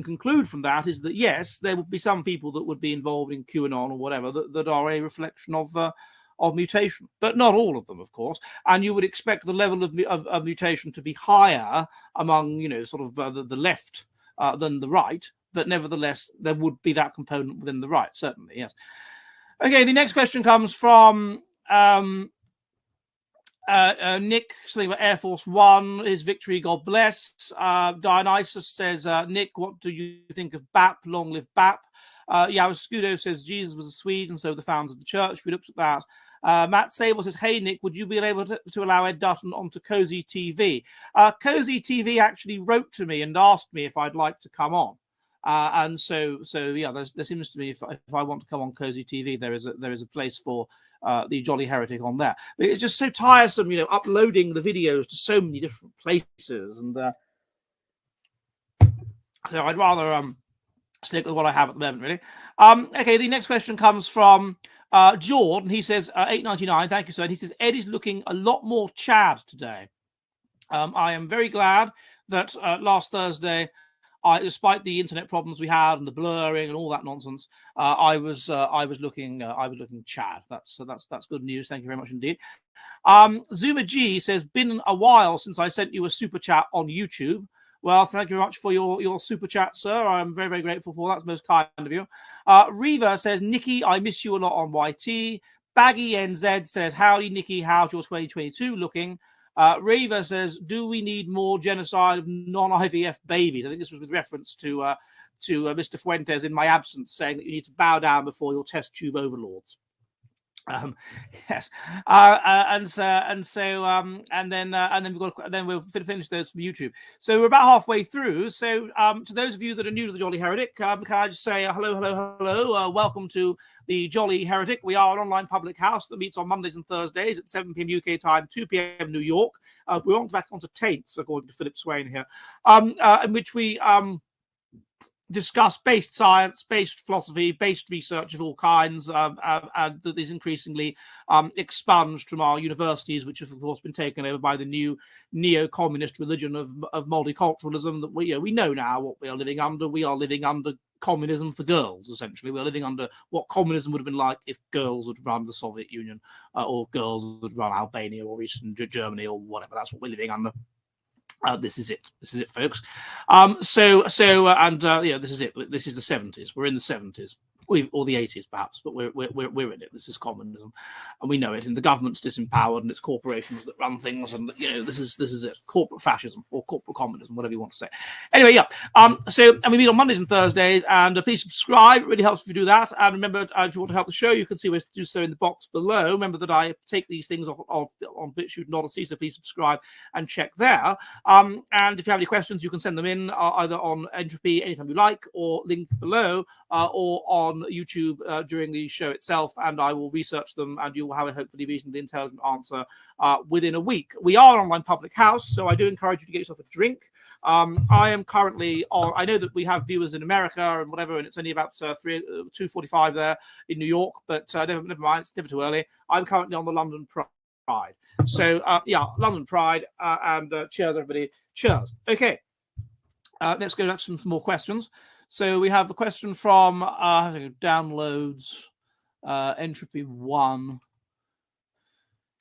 conclude from that is that, yes, there would be some people that would be involved in QAnon or whatever that are a reflection of mutation, but not all of them, of course. And you would expect the level of mutation to be higher among, you know, sort of the left than the right, but nevertheless, there would be that component within the right, certainly, yes. Okay, the next question comes from Nick, something about Air Force One, his victory, God bless. Dionysus says, Nick, what do you think of BAP? Long live BAP. Scudo says, Jesus was a Swede, and so the founders of the church. We looked at that. Matt Sable says, hey, Nick, would you be able to allow Ed Dutton onto Cozy TV? Cozy TV actually wrote to me and asked me if I'd like to come on. And so yeah, there seems to be, if I want to come on Cozy TV, there is a place for the Jolly Heretic on there. But it's just so tiresome, you know, uploading the videos to so many different places, and so I'd rather stick with what I have at the moment, really. Okay, the next question comes from Jordan. He says, $8.99, thank you, sir. And he says, Ed is looking a lot more Chad today. I am very glad that last Thursday, despite the internet problems we had and the blurring and all that nonsense, I was looking Chad. That's good news. Thank you very much indeed. Zuma G says, been a while since I sent you a super chat on YouTube. Well, thank you very much for your super chat, sir. I'm very, very grateful for that. That's most kind of you. Reva says, Nikki, I miss you a lot on YT. Baggy NZ says, howdy, Nikki. How's your 2022 looking? Reva says, do we need more genocide of non-IVF babies? I think this was with reference to Mr. Fuentes in my absence, saying that you need to bow down before your test tube overlords. Yes, and then we'll finish those from YouTube. So we're about halfway through. So to those of you that are new to the Jolly Heretic, can I just say hello, welcome to the Jolly Heretic. We are an online public house that meets on Mondays and Thursdays at 7 p.m. UK time, 2 p.m. New York. We're back onto taints, according to Philip Swain here, in which we discuss based science, based philosophy, based research of all kinds, that is increasingly expunged from our universities, which have, of course, been taken over by the new neo-communist religion of multiculturalism. That we know now what we are living under. We are living under communism for girls, essentially. We're living under what communism would have been like if girls had run the Soviet Union, or girls had run Albania or Eastern Germany or whatever. That's what we're living under. This is it, folks. This is it. This is the 70s. We're in the 70s. or the 80s perhaps, but we're in it. This is communism, and we know it. And the government's disempowered, and it's corporations that run things, and this is it. Corporate fascism or corporate communism, whatever you want to say. Anyway, yeah. And we meet on Mondays and Thursdays, and please subscribe. It really helps if you do that. And remember, if you want to help the show, you can see ways to do so in the box below. Remember that I take these things on BitChute and Odyssey, so please subscribe and check there. And if you have any questions, you can send them in either on Entropy anytime you like, or link below, or on YouTube during the show itself, and I will research them, and you will have a hopefully reasonably intelligent answer within a week. We are an online public house, so I do encourage you to get yourself a drink. I am currently on. I know that we have viewers in America and whatever, and it's only about 2:45 there in New York, but never mind, it's never too early. I'm currently on the London Pride. So yeah, London Pride, and cheers everybody. Cheers. Okay, let's go back to some more questions. So we have a question from downloads, Entropy 1.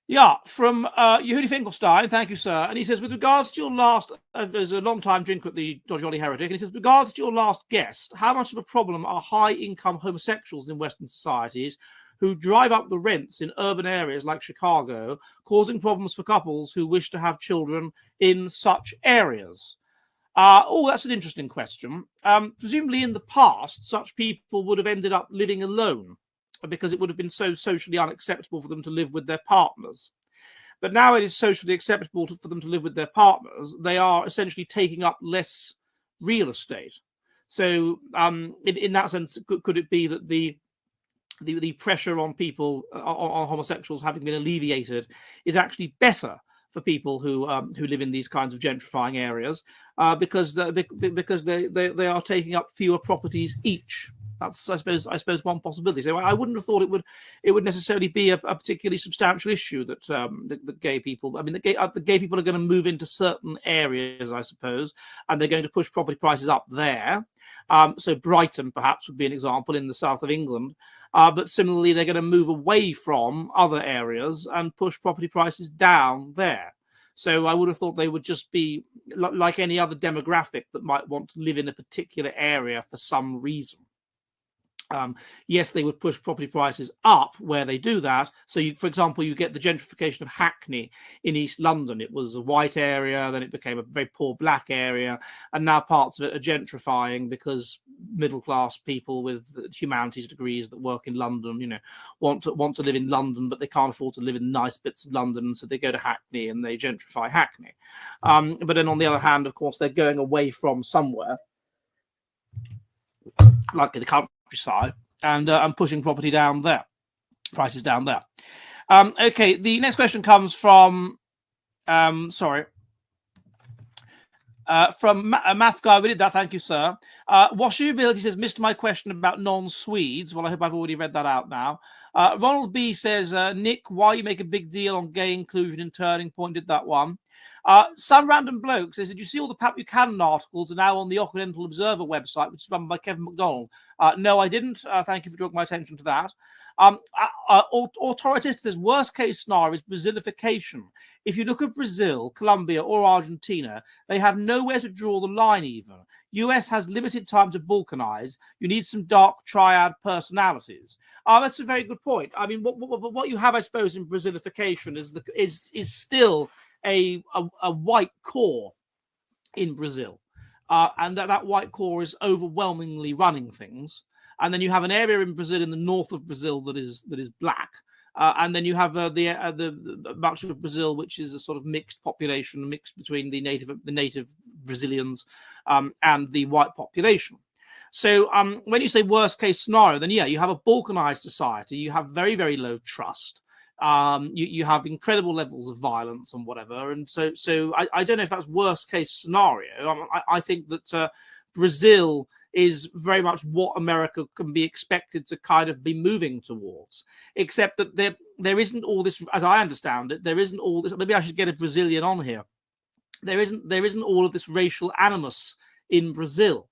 Yeah, from Yehudi Finkelstein. Thank you, sir. And he says, with regards to your last, there's a long-time drinker at the Jolly Heretic, and he says, with regards to your last guest, how much of a problem are high-income homosexuals in Western societies who drive up the rents in urban areas like Chicago, causing problems for couples who wish to have children in such areas? That's an interesting question. Presumably in the past, such people would have ended up living alone, because it would have been so socially unacceptable for them to live with their partners. But now it is socially acceptable for them to live with their partners. They are essentially taking up less real estate. So in that sense, could it be that the pressure on people, on homosexuals having been alleviated, is actually better for people who live in these kinds of gentrifying areas, because they are taking up fewer properties each? That's, I suppose, one possibility. So I wouldn't have thought it would necessarily be a particularly substantial issue that the gay people. I mean, the gay people are going to move into certain areas, I suppose, and they're going to push property prices up there. So Brighton, perhaps, would be an example in the south of England. But similarly, they're going to move away from other areas and push property prices down there. So I would have thought they would just be like any other demographic that might want to live in a particular area for some reason. Yes, they would push property prices up where they do that. So, for example, you get the gentrification of Hackney in East London. It was a white area, then it became a very poor black area, and now parts of it are gentrifying because middle-class people with humanities degrees that work in London, want to live in London, but they can't afford to live in nice bits of London, so they go to Hackney and they gentrify Hackney. But then on the other hand, of course, they're going away from somewhere, like the countryside, and pushing property down there, prices down there. Okay, the next question comes from from Math Guy. We did that, thank you, sir. Washability says, missed my question about non-Swedes. Well, I hope I've already read that out now. Ronald B says, Nick, why you make a big deal on gay inclusion in Turning Point? Did that one. Some random bloke says, did you see all the Pat Buchanan articles are now on the Occidental Observer website, which is run by Kevin MacDonald? No, I didn't. Thank you for drawing my attention to that. Autoritist says, worst case scenario is Brazilification. If you look at Brazil, Colombia, or Argentina, they have nowhere to draw the line even. US has limited time to balkanize. You need some dark triad personalities. That's a very good point. I mean, what you have, I suppose, in Brazilification is still a white core in Brazil, and that white core is overwhelmingly running things. And then you have an area in Brazil, in the north of Brazil, that is black, and then you have the much of Brazil which is a sort of mixed population, mixed between the native Brazilians and the white population. So when you say worst case scenario, then yeah, you have a balkanized society. You have very, very low trust. You have incredible levels of violence and whatever, and so I don't know if that's worst case scenario. I think that Brazil is very much what America can be expected to kind of be moving towards, except that there isn't all this, as I understand it, there isn't all this. Maybe I should get a Brazilian on here. There isn't all of this racial animus in Brazil.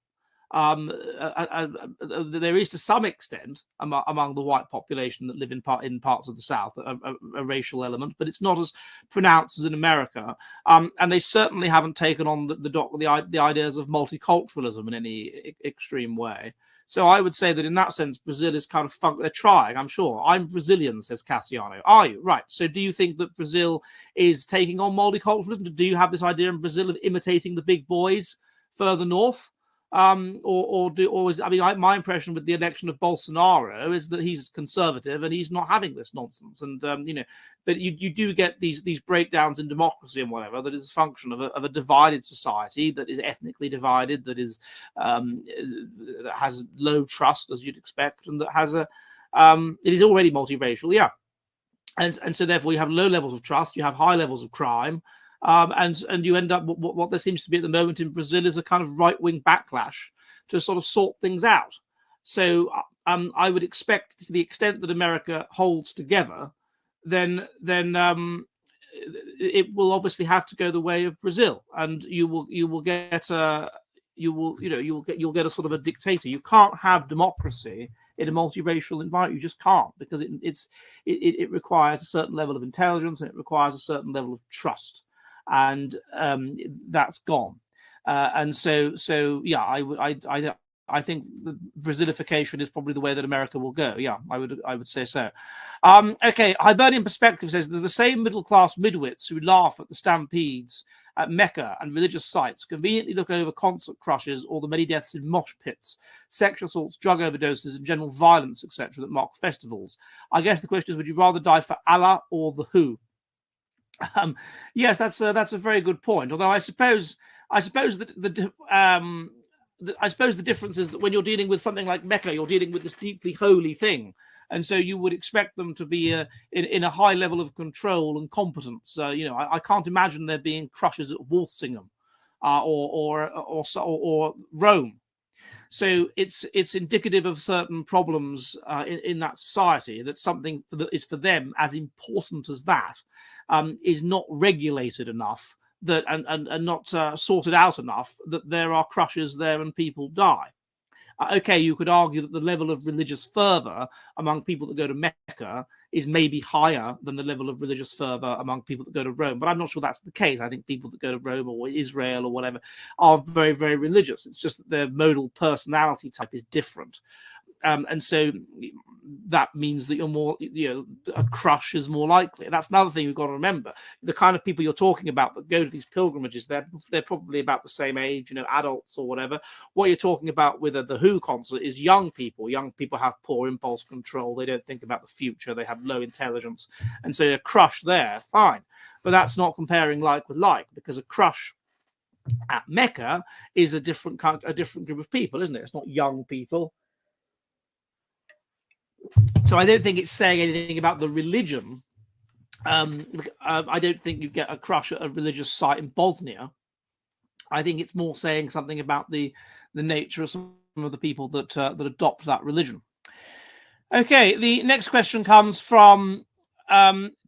there is to some extent among the white population that live in parts of the South a racial element, but it's not as pronounced as in America. And they certainly haven't taken on the ideas of multiculturalism in any extreme way. So I would say that in that sense, Brazil is kind of they're trying, I'm sure. I'm Brazilian, says Cassiano. Are you? Right. So do you think that Brazil is taking on multiculturalism? Do you have this idea in Brazil of imitating the big boys further north? My impression with the election of Bolsonaro is that he's conservative and he's not having this nonsense. And but you do get these breakdowns in democracy and whatever that is a function of a divided society that is ethnically divided, that is that has low trust, as you'd expect, and that has it is already multiracial, yeah. And so therefore you have low levels of trust, you have high levels of crime. And you end up what there seems to be at the moment in Brazil is a kind of right-wing backlash to sort of sort things out. So I would expect, to the extent that America holds together, then it will obviously have to go the way of Brazil, and you'll get a sort of a dictator. You can't have democracy in a multiracial environment. You just can't, because it requires a certain level of intelligence and it requires a certain level of trust. And that's gone, and so yeah, I think the Brazilification is probably the way that America will go. Yeah, I would say so. Okay, Hibernian Perspective says there's the same middle class midwits who laugh at the stampedes at Mecca and religious sites, conveniently look over concert crushes or the many deaths in mosh pits, sexual assaults, drug overdoses, and general violence, etc., that mark festivals. I guess the question is, would you rather die for Allah or the Who? Yes, that's a very good point. Although I suppose that the difference is that when you're dealing with something like Mecca, you're dealing with this deeply holy thing, and so you would expect them to be in a high level of control and competence. I can't imagine there being crushes at Walsingham or Rome. So it's indicative of certain problems in that society, that something that is for them as important as that is not regulated enough, that and not sorted out enough, that there are crushes there and people die. Okay, you could argue that the level of religious fervor among people that go to Mecca is maybe higher than the level of religious fervor among people that go to Rome, but I'm not sure that's the case. I think people that go to Rome or Israel or whatever are very, very religious. It's just that their modal personality type is different. And so that means that you're more, a crush is more likely. That's another thing we've got to remember. The kind of people you're talking about that go to these pilgrimages, they're probably about the same age, adults or whatever. What you're talking about with the Who concert is young people. Young people have poor impulse control. They don't think about the future. They have low intelligence. And so a crush there, fine. But that's not comparing like with like, because a crush at Mecca is a different group of people, isn't it? It's not young people. So I don't think it's saying anything about the religion. I don't think you get a crush at a religious site in Bosnia. I think it's more saying something about the nature of some of the people that adopt that religion. Okay, the next question comes from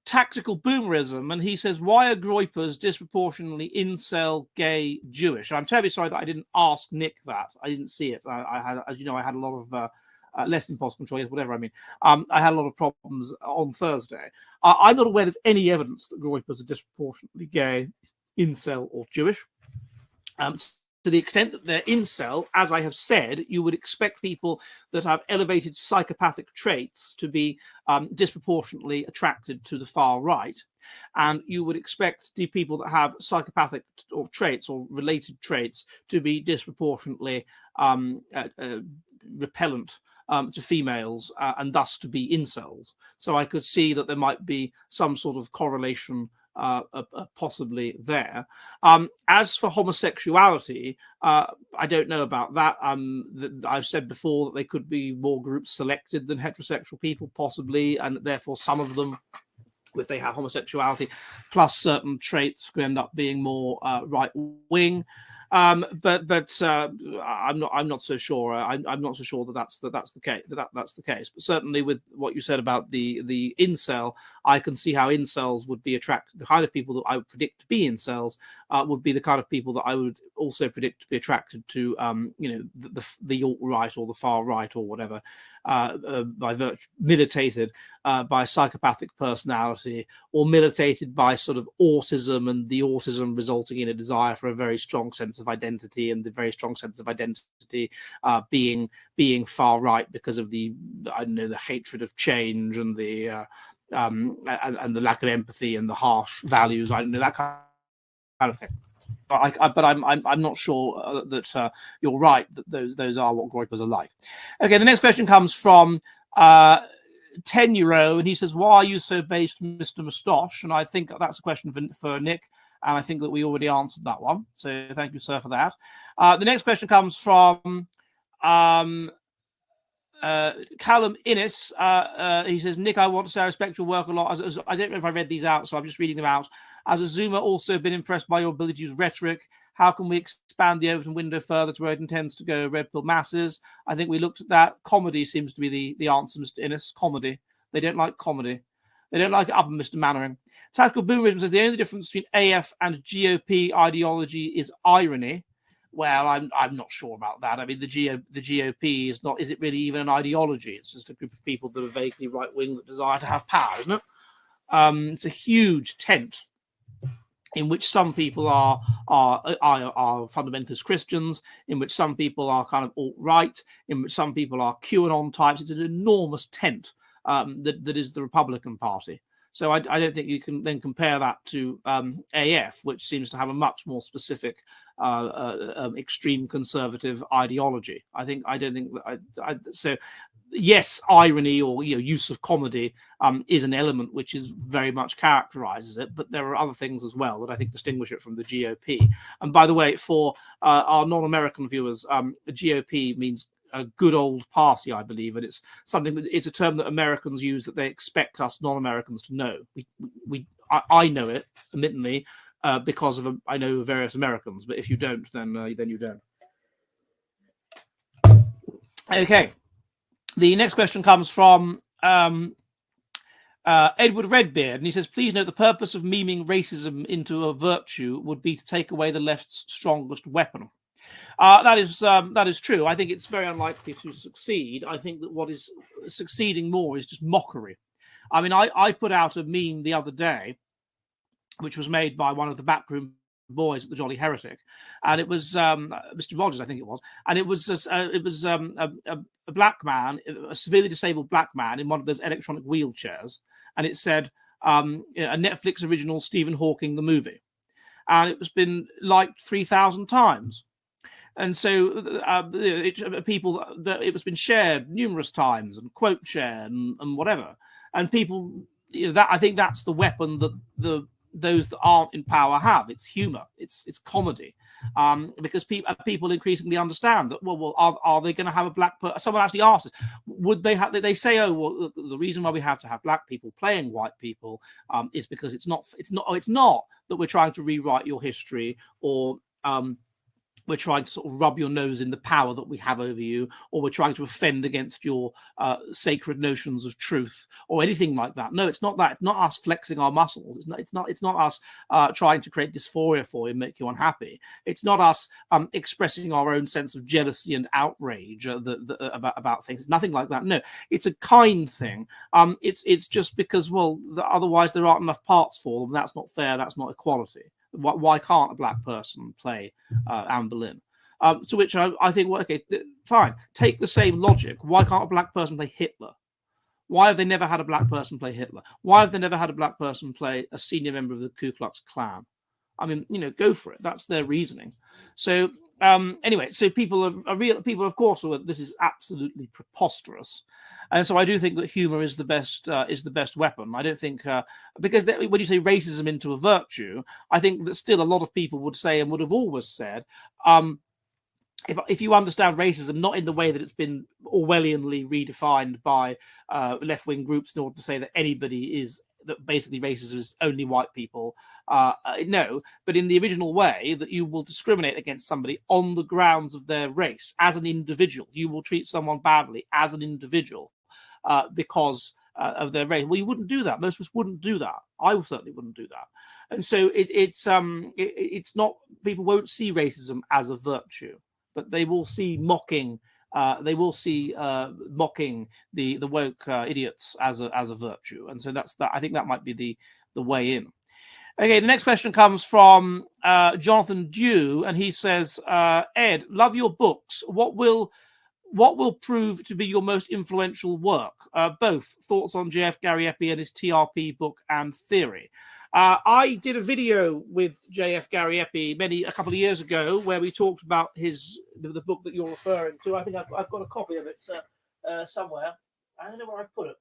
Tactical Boomerism, and he says, why are Groypers disproportionately incel, gay, Jewish? I'm terribly sorry that I didn't ask Nick that. I didn't see it. I had, as you know, I had a lot of less impulse control, whatever I mean. I had a lot of problems on Thursday. I'm not aware there's any evidence that Groypers are disproportionately gay, incel, or Jewish. To the extent that they're incel, as I have said, you would expect people that have elevated psychopathic traits to be disproportionately attracted to the far right. And you would expect the people that have psychopathic or traits or related traits to be disproportionately repellent to females and thus to be incels. So I could see that there might be some sort of correlation possibly there. As for homosexuality, I don't know about that. I've said before that they could be more group selected than heterosexual people, possibly, and therefore some of them, if they have homosexuality plus certain traits, could end up being more right-wing. But I'm not so sure. I'm not so sure that that's the case. That's the case. But certainly with what you said about the incel, I can see how incels would be attracted. The kind of people that I would predict to be incels would be the kind of people that I would also predict to be attracted to, the alt-right or the far right or whatever, militated by psychopathic personality, or militated by sort of autism, and the autism resulting in a desire for a very strong sense of identity, and the very strong sense of identity being far right because of the hatred of change and the and the lack of empathy and the harsh values. I don't know, that kind of thing. But I'm not sure that you're right that those are what Groypers are like. Okay, the next question comes from 10-year-old, and he says, "Why are you so based, Mr. Moustache?" And I think that's a question for Nick, and I think that we already answered that one. So thank you, sir, for that. The next question comes from Callum Innes. He says, "Nick, I want to say I respect your work a lot. I don't know if I read these out, so I'm just reading them out. As a Zoomer, also been impressed by your ability to use rhetoric. How can we expand the Overton window further to where it intends to go? Red pill masses." I think we looked at that. Comedy seems to be the answer, Mr. Innes. Comedy. They don't like comedy. They don't like it up, Mr. Mannering. Tactical Boomerism says the only difference between AF and GOP ideology is irony. Well, I'm not sure about that. I mean, the GOP is not. Is it really even an ideology? It's just a group of people that are vaguely right wing that desire to have power, isn't it? It's a huge tent in which some people are fundamentalist Christians, in which some people are kind of alt-right, in which some people are QAnon types. It's an enormous tent that is the Republican Party. So I don't think you can then compare that to AF, which seems to have a much more specific extreme conservative ideology. So. Yes, irony or use of comedy is an element which is very much characterizes it, but there are other things as well that I think distinguish it from the GOP. And by the way, for our non-American viewers, the GOP means a good old party, I believe, and it's something that it's a term that Americans use that they expect us non-Americans to know. I know it, admittedly, because of I know various Americans, but if you don't, then you don't. Okay. The next question comes from Edward Redbeard, and he says, "Please note the purpose of memeing racism into a virtue would be to take away the left's strongest weapon." That is true. I think it's very unlikely to succeed. I think that what is succeeding more is just mockery. I mean, I put out a meme the other day, which was made by one of the backroom boys at the Jolly Heretic, and it was Mr. Rogers, I think it was, and it was a black man, a severely disabled black man in one of those electronic wheelchairs, and it said a Netflix original Stephen Hawking the movie, and it has been liked 3,000 times, and so it has been shared numerous times and quote shared and whatever, and people, that I think that's the weapon that those that aren't in power have. It's humor, it's comedy, because people increasingly understand that. Well, are they going to have a black person? Someone actually asked us, would they have? They say, oh, well, the reason why we have to have black people playing white people is because it's not that we're trying to rewrite your history, or we're trying to sort of rub your nose in the power that we have over you, or we're trying to offend against your sacred notions of truth, or anything like that. No, it's not that. It's not us flexing our muscles. It's not us trying to create dysphoria for you and make you unhappy. It's not us expressing our own sense of jealousy and outrage about things. It's nothing like that. No, it's a kind thing. It's just because, well, otherwise there aren't enough parts for them. That's not fair. That's not equality. Why can't a black person play Anne Boleyn? To which I think, well, okay, fine. Take the same logic. Why can't a black person play Hitler? Why have they never had a black person play Hitler? Why have they never had a black person play a senior member of the Ku Klux Klan? I mean, go for it. That's their reasoning. So anyway, so people, of course, this is absolutely preposterous, and so I do think that humor is the best weapon. I don't think because when you say racism into a virtue, I think that still a lot of people would say, and would have always said, if you understand racism not in the way that it's been Orwellianly redefined by left-wing groups in order to say that anybody is that basically racism is only white people. No, but in the original way that you will discriminate against somebody on the grounds of their race as an individual. You will treat someone badly as an individual because of their race. Well, you wouldn't do that. Most of us wouldn't do that. I certainly wouldn't do that. And so it's not, people won't see racism as a virtue, but they will see mocking. They will see mocking the woke idiots as a virtue, and so that's that. I think that might be the way in. Okay, the next question comes from Jonathan Dew, and he says, "Ed, love your books. What will prove to be your most influential work? Both thoughts on JF Gary Epi and his TRP book and theory." I did a video with JF Gary Epi a couple of years ago where we talked about the book that you're referring to. I think I've got a copy of it somewhere. I don't know where I put it.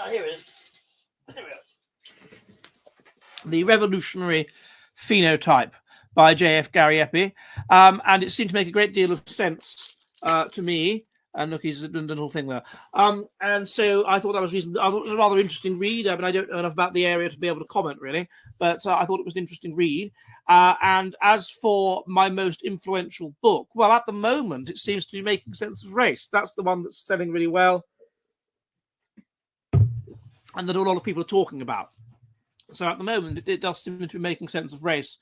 Here it is. Here we go. The Revolutionary Phenotype by JF Gary Epi, and it seemed to make a great deal of sense to me. And look, he's done a little thing there. And so I thought that was reasonable. I thought it was a rather interesting read. I mean, I don't know enough about the area to be able to comment really, but I thought it was an interesting read. And as for my most influential book, well, at the moment, it seems to be Making Sense of Race. That's the one that's selling really well, and that a lot of people are talking about. So at the moment, it does seem to be Making Sense of Race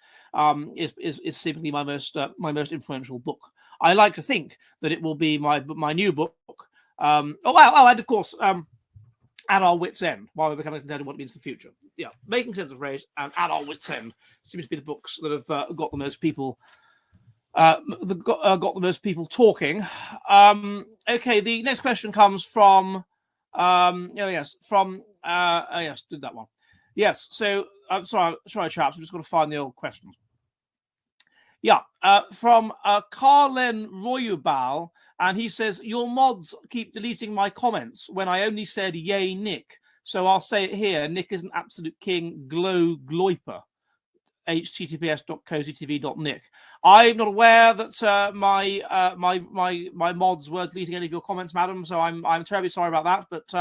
is seemingly my most influential book. I like to think that it will be my new book. And of course, At Our Wits' End, while we're becoming content of what it means for the future. Yeah, Making Sense of Race and At Our Wits' End seems to be the books that have got the most people. Got the most people talking. Okay, the next question comes from. Did that one. Yes, so I'm sorry, chaps. I'm just going to find the old questions. Yeah, from Carlen Royubal, and he says, "Your mods keep deleting my comments when I only said yay, Nick. So I'll say it here. Nick is an absolute king. Gloiper. https://cozytv.nick." I'm not aware that my mods were deleting any of your comments, madam. So I'm terribly sorry about that. But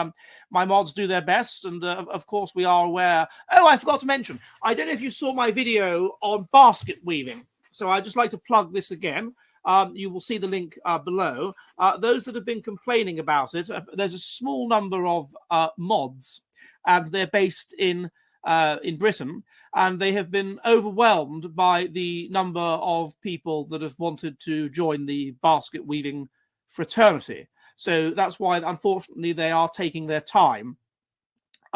my mods do their best, and of course we are aware. Oh, I forgot to mention. I don't know if you saw my video on basket weaving. So I'd just like to plug this again. You will see the link below. Those that have been complaining about it, there's a small number of mods, and they're based in Britain, and they have been overwhelmed by the number of people that have wanted to join the basket weaving fraternity. So that's why, unfortunately, they are taking their time.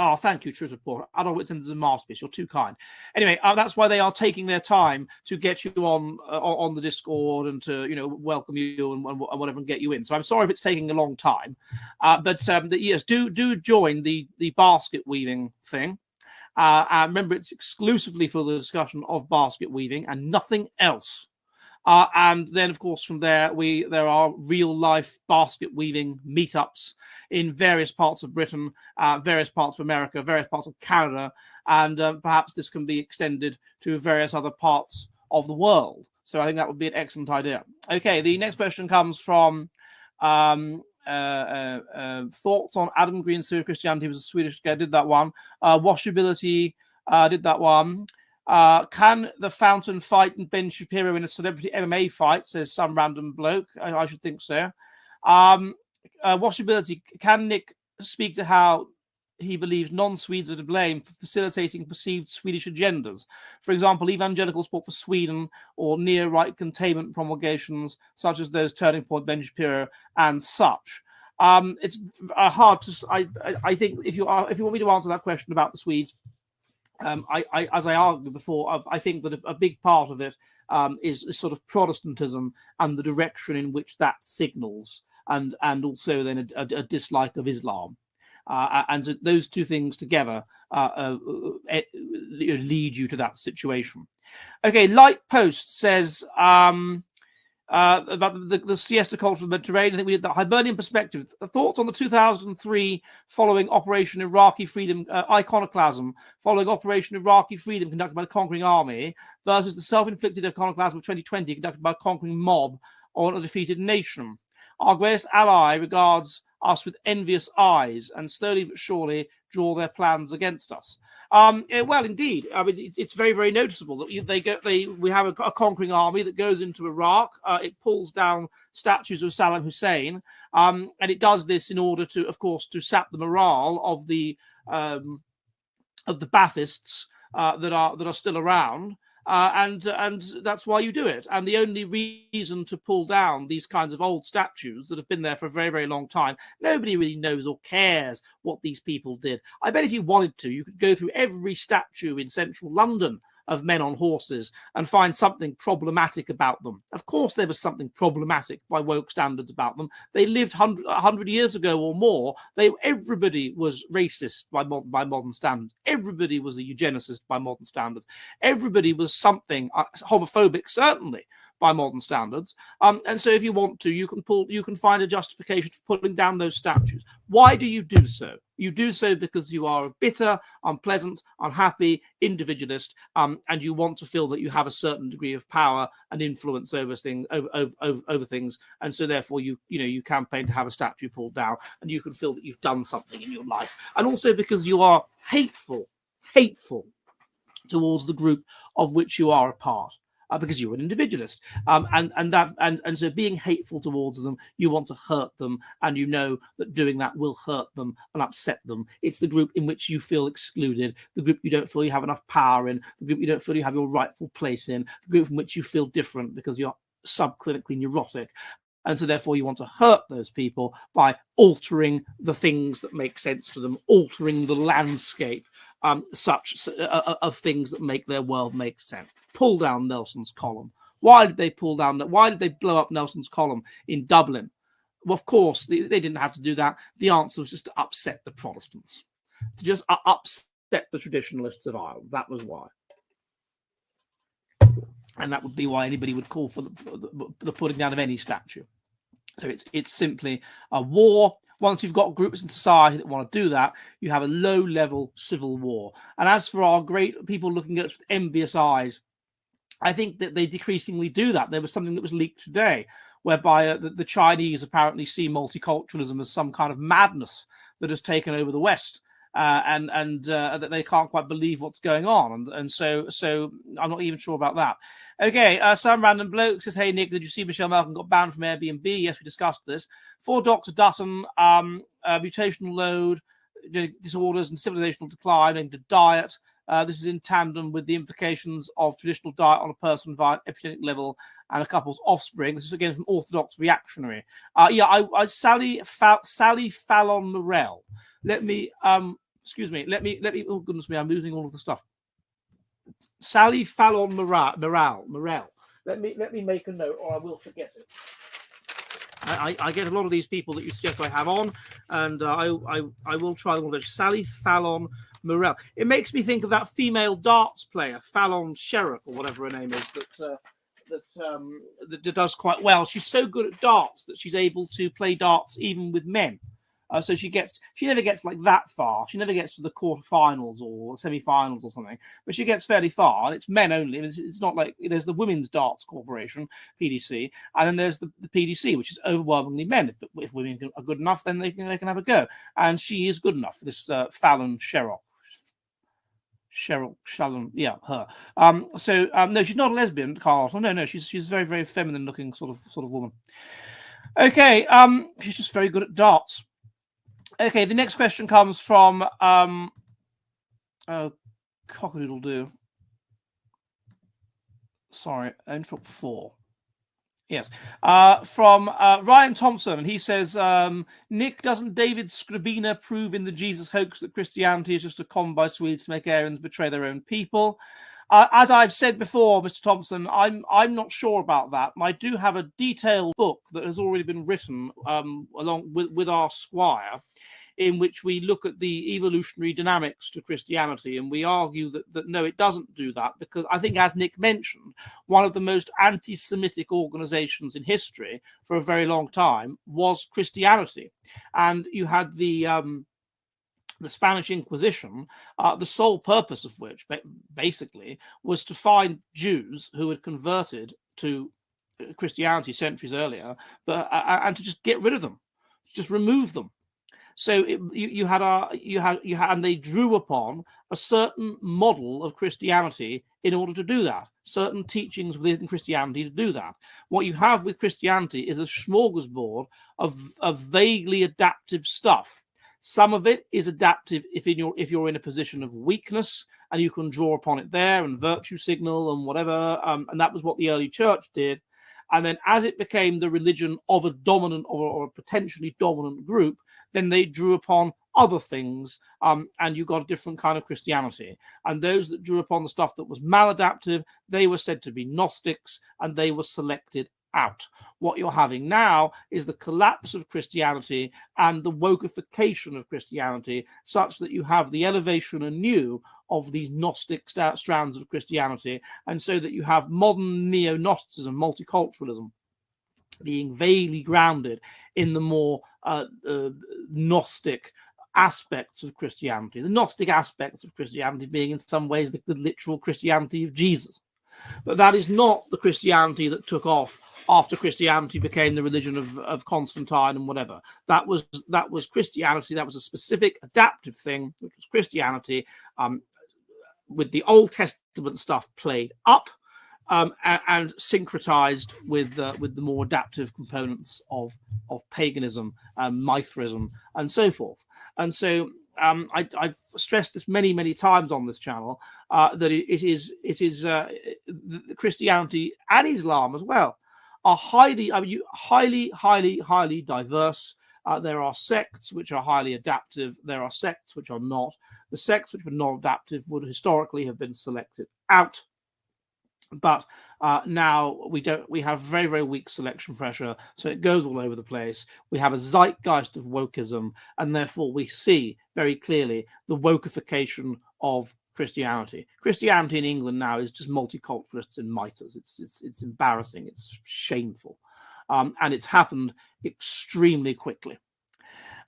Oh, thank you, Truth Report. Adult Wits is a masterpiece. You're too kind. Anyway, that's why they are taking their time to get you on the Discord and to welcome you and whatever and get you in. So I'm sorry if it's taking a long time, but yes, do join the basket weaving thing. Remember, it's exclusively for the discussion of basket weaving and nothing else. And then, of course, from there, there are real-life basket weaving meetups in various parts of Britain, various parts of America, various parts of Canada, and perhaps this can be extended to various other parts of the world. So I think that would be an excellent idea. Okay, the next question comes from thoughts on Adam Green's Theory of Christianity. He was a Swedish guy, did that one. Washability, did that one. Can the Fountain fight and Ben Shapiro in a celebrity MMA fight, says some random bloke. I should think so. Washability, can Nick speak to how he believes non-Swedes are to blame for facilitating perceived Swedish agendas? For example, evangelical support for Sweden or near-right containment promulgations, such as those Turning Point, Ben Shapiro, and such. It's hard to. I think if you want me to answer that question about the Swedes, as I argued before, I think that a big part of it is sort of Protestantism and the direction in which that signals, and also then a dislike of Islam. And so those two things together lead you to that situation. Okay, Light Post says about the siesta culture of the Mediterranean. I think we did the Hibernian perspective. Thoughts on the 2003 following Operation Iraqi Freedom iconoclasm, following Operation Iraqi Freedom conducted by the conquering army versus the self-inflicted iconoclasm of 2020 conducted by a conquering mob on a defeated nation. Our greatest ally regards us with envious eyes and slowly but surely draw their plans against us. Well, indeed, I mean, it's very, very noticeable that we have a conquering army that goes into Iraq. It pulls down statues of Saddam Hussein, and it does this in order to, of course, to sap the morale of the Baathists that are still around. And that's why you do it. And the only reason to pull down these kinds of old statues that have been there for a very, very long time, nobody really knows or cares what these people did. I bet if you wanted to, you could go through every statue in central London of men on horses and find something problematic about them. Of course, there was something problematic by woke standards about them. They lived 100 years ago or more. Everybody was racist by modern standards. Everybody was a eugenicist by modern standards. Everybody was something homophobic, certainly, by modern standards. And so if you want to, you can find a justification for pulling down those statues. Why do you do so? You do so because you are a bitter, unpleasant, unhappy individualist, and you want to feel that you have a certain degree of power and influence over things, and so therefore you campaign to have a statue pulled down, and you can feel that you've done something in your life, and also because you are hateful towards the group of which you are a part. Because you're an individualist, and so being hateful towards them, you want to hurt them, and you know that doing that will hurt them and upset them. It's the group in which you feel excluded, the group you don't feel you have enough power in, the group you don't feel you have your rightful place in, the group in which you feel different because you're subclinically neurotic. And so therefore you want to hurt those people by altering the things that make sense to them, altering the landscape of things that make their world make sense. Pull down Nelson's column. Why did they pull down that? Why did they blow up Nelson's column in Dublin? Well, of course, they didn't have to do that. The answer was just to upset the Protestants, to just upset the traditionalists of Ireland. That was why. And that would be why anybody would call for the putting down of any statue. So it's simply a war. Once you've got groups in society that want to do that, you have a low-level civil war. And as for our great people looking at us with envious eyes, I think that they decreasingly do that. There was something that was leaked today, whereby the Chinese apparently see multiculturalism as some kind of madness that has taken over the West. And that they can't quite believe what's going on, and so I'm not even sure about that. Okay, some random bloke says, "Hey Nick, did you see Michelle Malcolm got banned from Airbnb?" Yes, we discussed this. For Dr. Dutton, mutational load disorders and civilizational decline into diet. This is in tandem with the implications of traditional diet on a person via an epigenetic level and a couple's offspring. This is again from Orthodox Reactionary. Sally Fallon Morell. Let me, excuse me, let me, oh goodness me, I'm losing all of the stuff. Sally Fallon Morell. Let me make a note or I will forget it. I get a lot of these people that you suggest I have on, and I will try them all. Sally Fallon Morell. It makes me think of that female darts player, Fallon Sherrock, or whatever her name is, that does quite well. She's so good at darts that she's able to play darts even with men. So she never gets like that far. She never gets to the quarterfinals or semi-finals or something, but she gets fairly far. And it's men only. It's not like there's the Women's Darts Corporation, PDC, and then there's the PDC, which is overwhelmingly men. If women are good enough, then they can have a go. And she is good enough. This Fallon Sherrock. Shallon, yeah, her. No, she's not a lesbian, Carl. No, she's very, very feminine looking sort of woman. Okay, she's just very good at darts. Okay, the next question comes from cock-a-doodle-doo. Sorry, Entrop 4. Yes, from Ryan Thompson, and he says, Nick, doesn't David Scribina prove in the Jesus hoax that Christianity is just a con by Swedes to make Aryans betray their own people? As I've said before, Mr. Thompson, I'm not sure about that. I do have a detailed book that has already been written along with our squire, in which we look at the evolutionary dynamics to Christianity, and we argue that no, it doesn't do that, because I think, as Nick mentioned, one of the most anti-Semitic organizations in history for a very long time was Christianity. And you had the Spanish Inquisition, the sole purpose of which basically was to find Jews who had converted to Christianity centuries earlier, and to just get rid of them, just remove them. So and they drew upon a certain model of Christianity in order to do that, certain teachings within Christianity to do that. What you have with Christianity is a smorgasbord of vaguely adaptive stuff. Some of it is adaptive if you're in a position of weakness, and you can draw upon it there and virtue signal and whatever, and that was what the early church did. And then as it became the religion of a dominant or a potentially dominant group, then they drew upon other things, and you got a different kind of Christianity. And those that drew upon the stuff that was maladaptive, they were said to be Gnostics, and they were selected out. What you're having now is the collapse of Christianity and the wokeification of Christianity, such that you have the elevation anew of these Gnostic strands of Christianity, and so that you have modern neo-Gnosticism, multiculturalism, being vaguely grounded in the more Gnostic aspects of Christianity. The Gnostic aspects of Christianity being in some ways the literal Christianity of Jesus. But that is not the Christianity that took off after Christianity became the religion of Constantine and whatever. That was Christianity. That was a specific adaptive thing, which was Christianity, with the Old Testament stuff played up, and syncretized with the more adaptive components of paganism, Mithraism, and so forth. And so I've stressed this many times on this channel, that it is Christianity and Islam as well are highly diverse. There are sects which are highly adaptive. There are sects which are not. The sects which were not adaptive would historically have been selected out. But now we have very weak selection pressure, so it goes all over the place. We have a zeitgeist of wokeism, and therefore we see very clearly the wokeification of Christianity. Christianity in England now is just multiculturalists in mitres. It's embarrassing. It's shameful, and it's happened extremely quickly.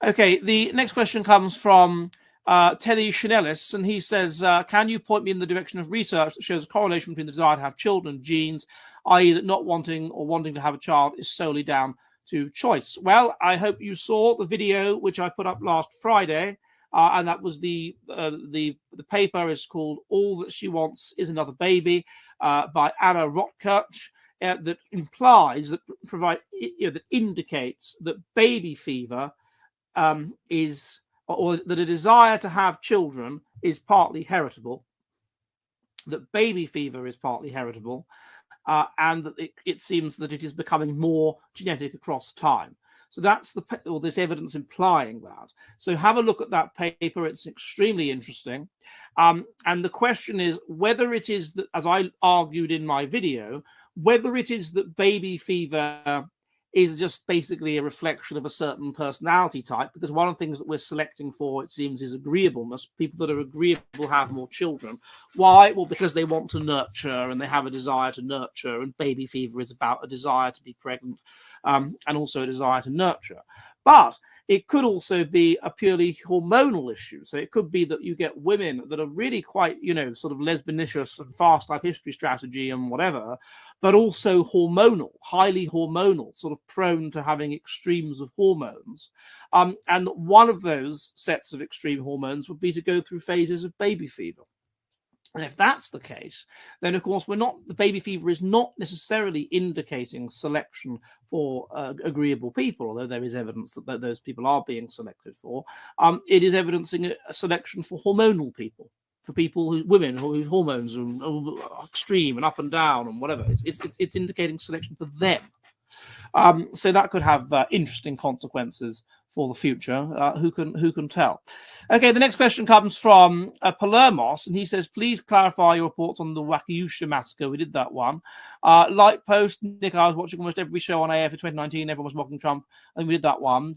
Okay, the next question comes from Teddy Chanelis, and he says, can you point me in the direction of research that shows a correlation between the desire to have children and genes, i.e. that not wanting or wanting to have a child is solely down to choice? Well, I hope you saw the video which I put up last Friday, and that was the paper is called All That She Wants Is Another Baby, by Anna Rotkirch, that implies, that indicates that baby fever or that a desire to have children is partly heritable, that baby fever is partly heritable, and that it seems that it is becoming more genetic across time. So that's this evidence implying that. So have a look at that paper. It's extremely interesting. And the question is whether it is that, as I argued in my video, whether it is that baby fever is just basically a reflection of a certain personality type, because one of the things that we're selecting for, it seems, is agreeableness. People that are agreeable have more children. Why? Well, because they want to nurture and they have a desire to nurture, and baby fever is about a desire to be pregnant, and also a desire to nurture. But it could also be a purely hormonal issue. So it could be that you get women that are really quite, sort of lesbianicious and fast life history strategy and whatever, but also hormonal, highly hormonal, sort of prone to having extremes of hormones. And one of those sets of extreme hormones would be to go through phases of baby fever. And if that's the case, then of course the baby fever is not necessarily indicating selection for agreeable people, although there is evidence that those people are being selected for. It is evidencing a selection for hormonal people, for women whose hormones are extreme and up and down and whatever. It's indicating selection for them. So that could have interesting consequences for the future. Who can tell? Okay, the next question comes from Palermos, and he says, please clarify your reports on the Wakiusha massacre. We did that one. Light post, Nick, I was watching almost every show on AF in 2019. Everyone was mocking Trump, and we did that one.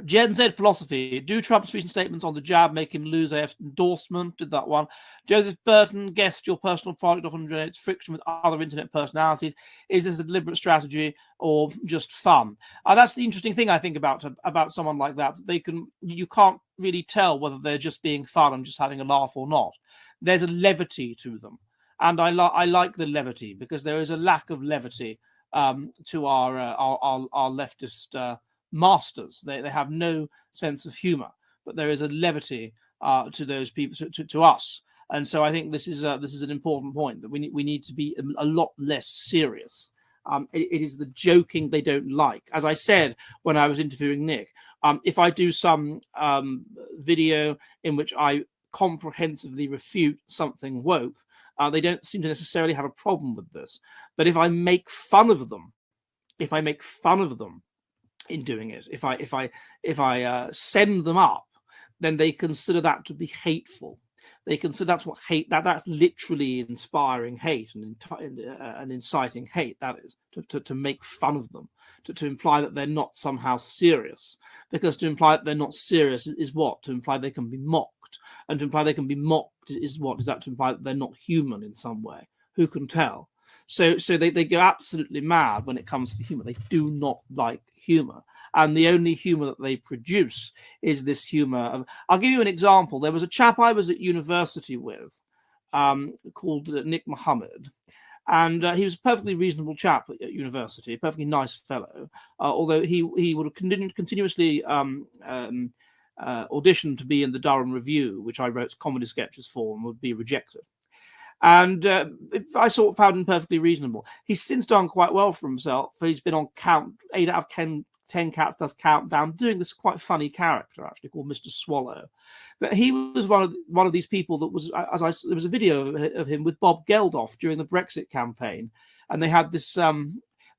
Gen Z philosophy. Do Trump's recent statements on the jab make him lose AF's endorsement? Did that one. Joseph Burton, guessed your personal product often generates friction with other internet personalities. Is this a deliberate strategy or just fun? That's the interesting thing I think about someone like that. You can't really tell whether they're just being fun and just having a laugh or not. There's a levity to them, and I like the levity, because there is a lack of levity to our leftist masters. They have no sense of humor, but there is a levity to those people, to us. And so I think this is an important point, that we need to be a lot less serious. It is the joking they don't like. As I said when I was interviewing Nick, if I do some video in which I comprehensively refute something woke, they don't seem to necessarily have a problem with this. But if I make fun of them, in doing it, if I send them up, then they consider that to be hateful. They consider that's what hate, that's literally inspiring hate and inciting hate. That is to make fun of them, to imply that they're not somehow serious. Because to imply that they're not serious is what? To imply they can be mocked. And to imply they can be mocked is what? Is that to imply that they're not human in some way? Who can tell? So they go absolutely mad when it comes to humor. They do not like humor. And the only humor that they produce is this humor. I'll give you an example. There was a chap I was at university with called Nick Muhammad. And he was a perfectly reasonable chap at university, a perfectly nice fellow, although he would have continuously auditioned to be in the Durham Review, which I wrote comedy sketches for, and would be rejected. And I found him perfectly reasonable. He's since done quite well for himself. He's been on 8 out of 10 Cats Does Countdown, doing this quite funny character actually called Mr. Swallow. But he was one of these people that was, there was a video of him with Bob Geldof during the Brexit campaign, and they had this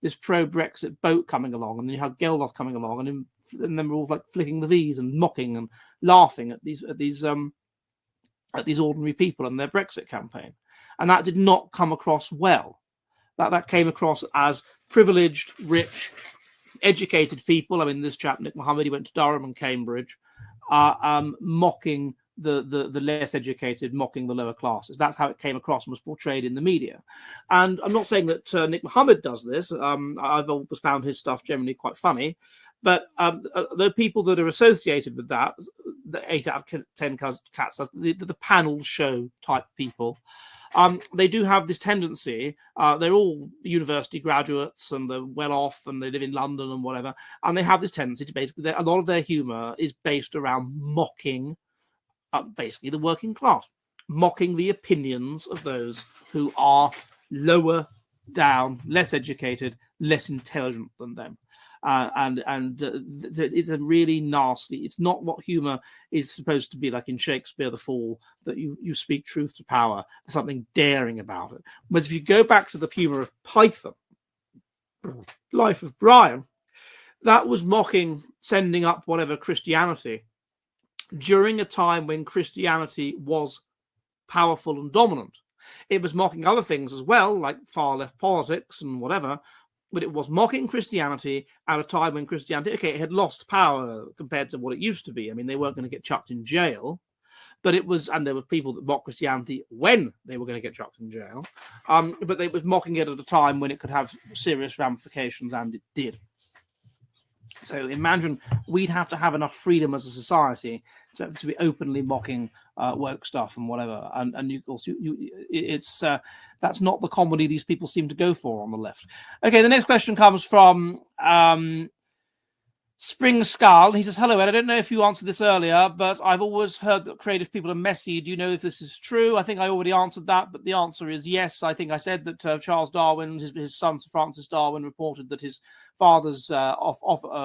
this pro-Brexit boat coming along, and then you had Geldof coming along, and then we're all like flicking the V's and mocking and laughing at these ordinary people and their Brexit campaign. And that did not come across well. That came across as privileged, rich, educated people. I mean, this chap, Nick Muhammad, he went to Durham and Cambridge, mocking the less educated, mocking the lower classes. That's how it came across and was portrayed in the media. And I'm not saying that Nick Muhammad does this. I've always found his stuff generally quite funny. But the people that are associated with that, the 8 out of 10 Cats, the panel show type people, they do have this tendency. They're all university graduates and they're well off and they live in London and whatever. And they have this tendency to basically, a lot of their humor is based around mocking basically the working class, mocking the opinions of those who are lower down, less educated, less intelligent than them. It's a really nasty, it's not what humor is supposed to be like in Shakespeare the Fool, that you speak truth to power. There's something daring about it. Whereas if you go back to the humor of Python, Life of Brian, that was mocking sending up whatever Christianity during a time when Christianity was powerful and dominant. It was mocking other things as well, like far left politics and whatever, but it was mocking Christianity at a time when Christianity, it had lost power compared to what it used to be. I mean, they weren't going to get chucked in jail, but it was, and there were people that mocked Christianity when they were going to get chucked in jail, but they was mocking it at a time when it could have serious ramifications, and it did. So imagine we'd have to have enough freedom as a society to be openly mocking woke stuff and whatever. And you also, it's that's not the comedy these people seem to go for on the left. Okay, the next question comes from Spring Skull. He says, hello, Ed. I don't know if you answered this earlier, but I've always heard that creative people are messy. Do you know if this is true? I think I already answered that, but the answer is yes. I think I said that Charles Darwin, his son, Sir Francis Darwin, reported that his father's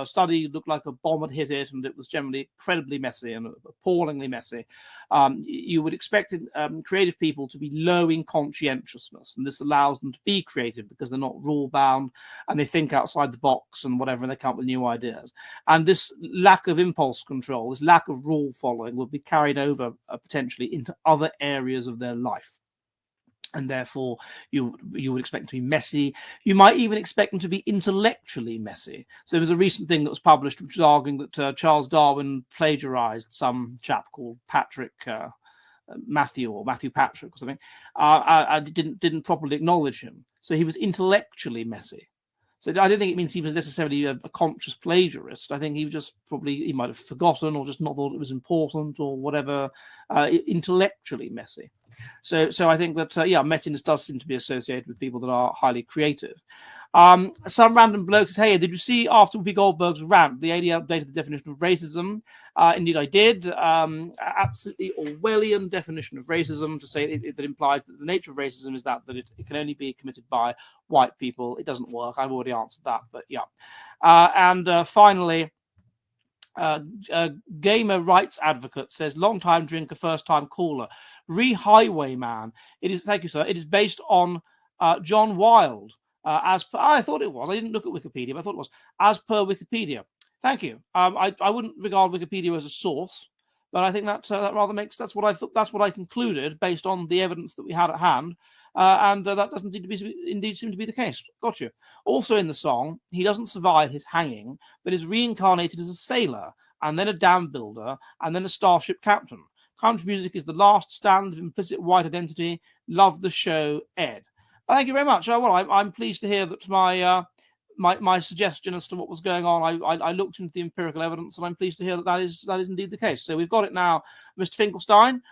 study looked like a bomb had hit it, and it was generally incredibly messy and appallingly messy. You would expect creative people to be low in conscientiousness, and this allows them to be creative because they're not rule-bound and they think outside the box and whatever, and they come up with new ideas. And this lack of impulse control, this lack of rule following, will be carried over potentially into other areas of their life. And therefore, you would expect them to be messy. You might even expect them to be intellectually messy. So there was a recent thing that was published which was arguing that Charles Darwin plagiarized some chap called Matthew Patrick or something. I didn't properly acknowledge him. So he was intellectually messy. So I don't think it means he was necessarily a conscious plagiarist. I think he was just he might have forgotten or just not thought it was important or whatever, intellectually messy. So I think that, messiness does seem to be associated with people that are highly creative. Some random bloke says, hey, did you see after Whoopi Goldberg's rant, the AD updated the definition of racism? Indeed, I did. Absolutely Orwellian definition of racism to say that implies that the nature of racism is that it can only be committed by white people. It doesn't work. I've already answered that, but yeah. And finally, gamer rights advocate says, long time drinker, first time caller, Highwayman. It is, thank you, sir. It is based on John Wilde. As per, I thought it was. I didn't look at Wikipedia, but I thought it was as per Wikipedia. Thank you. I wouldn't regard Wikipedia as a source, but I think that rather makes that's what I thought. That's what I concluded based on the evidence that we had at hand, and that doesn't seem to be the case. Got you. Also in the song, he doesn't survive his hanging, but is reincarnated as a sailor, and then a dam builder, and then a starship captain. Country music is the last stand of implicit white identity. Love the show, Ed. Thank you very much. Well, I'm pleased to hear that my suggestion as to what was going on, I looked into the empirical evidence, and I'm pleased to hear that is indeed the case. So we've got it now, Mr. Finkelstein.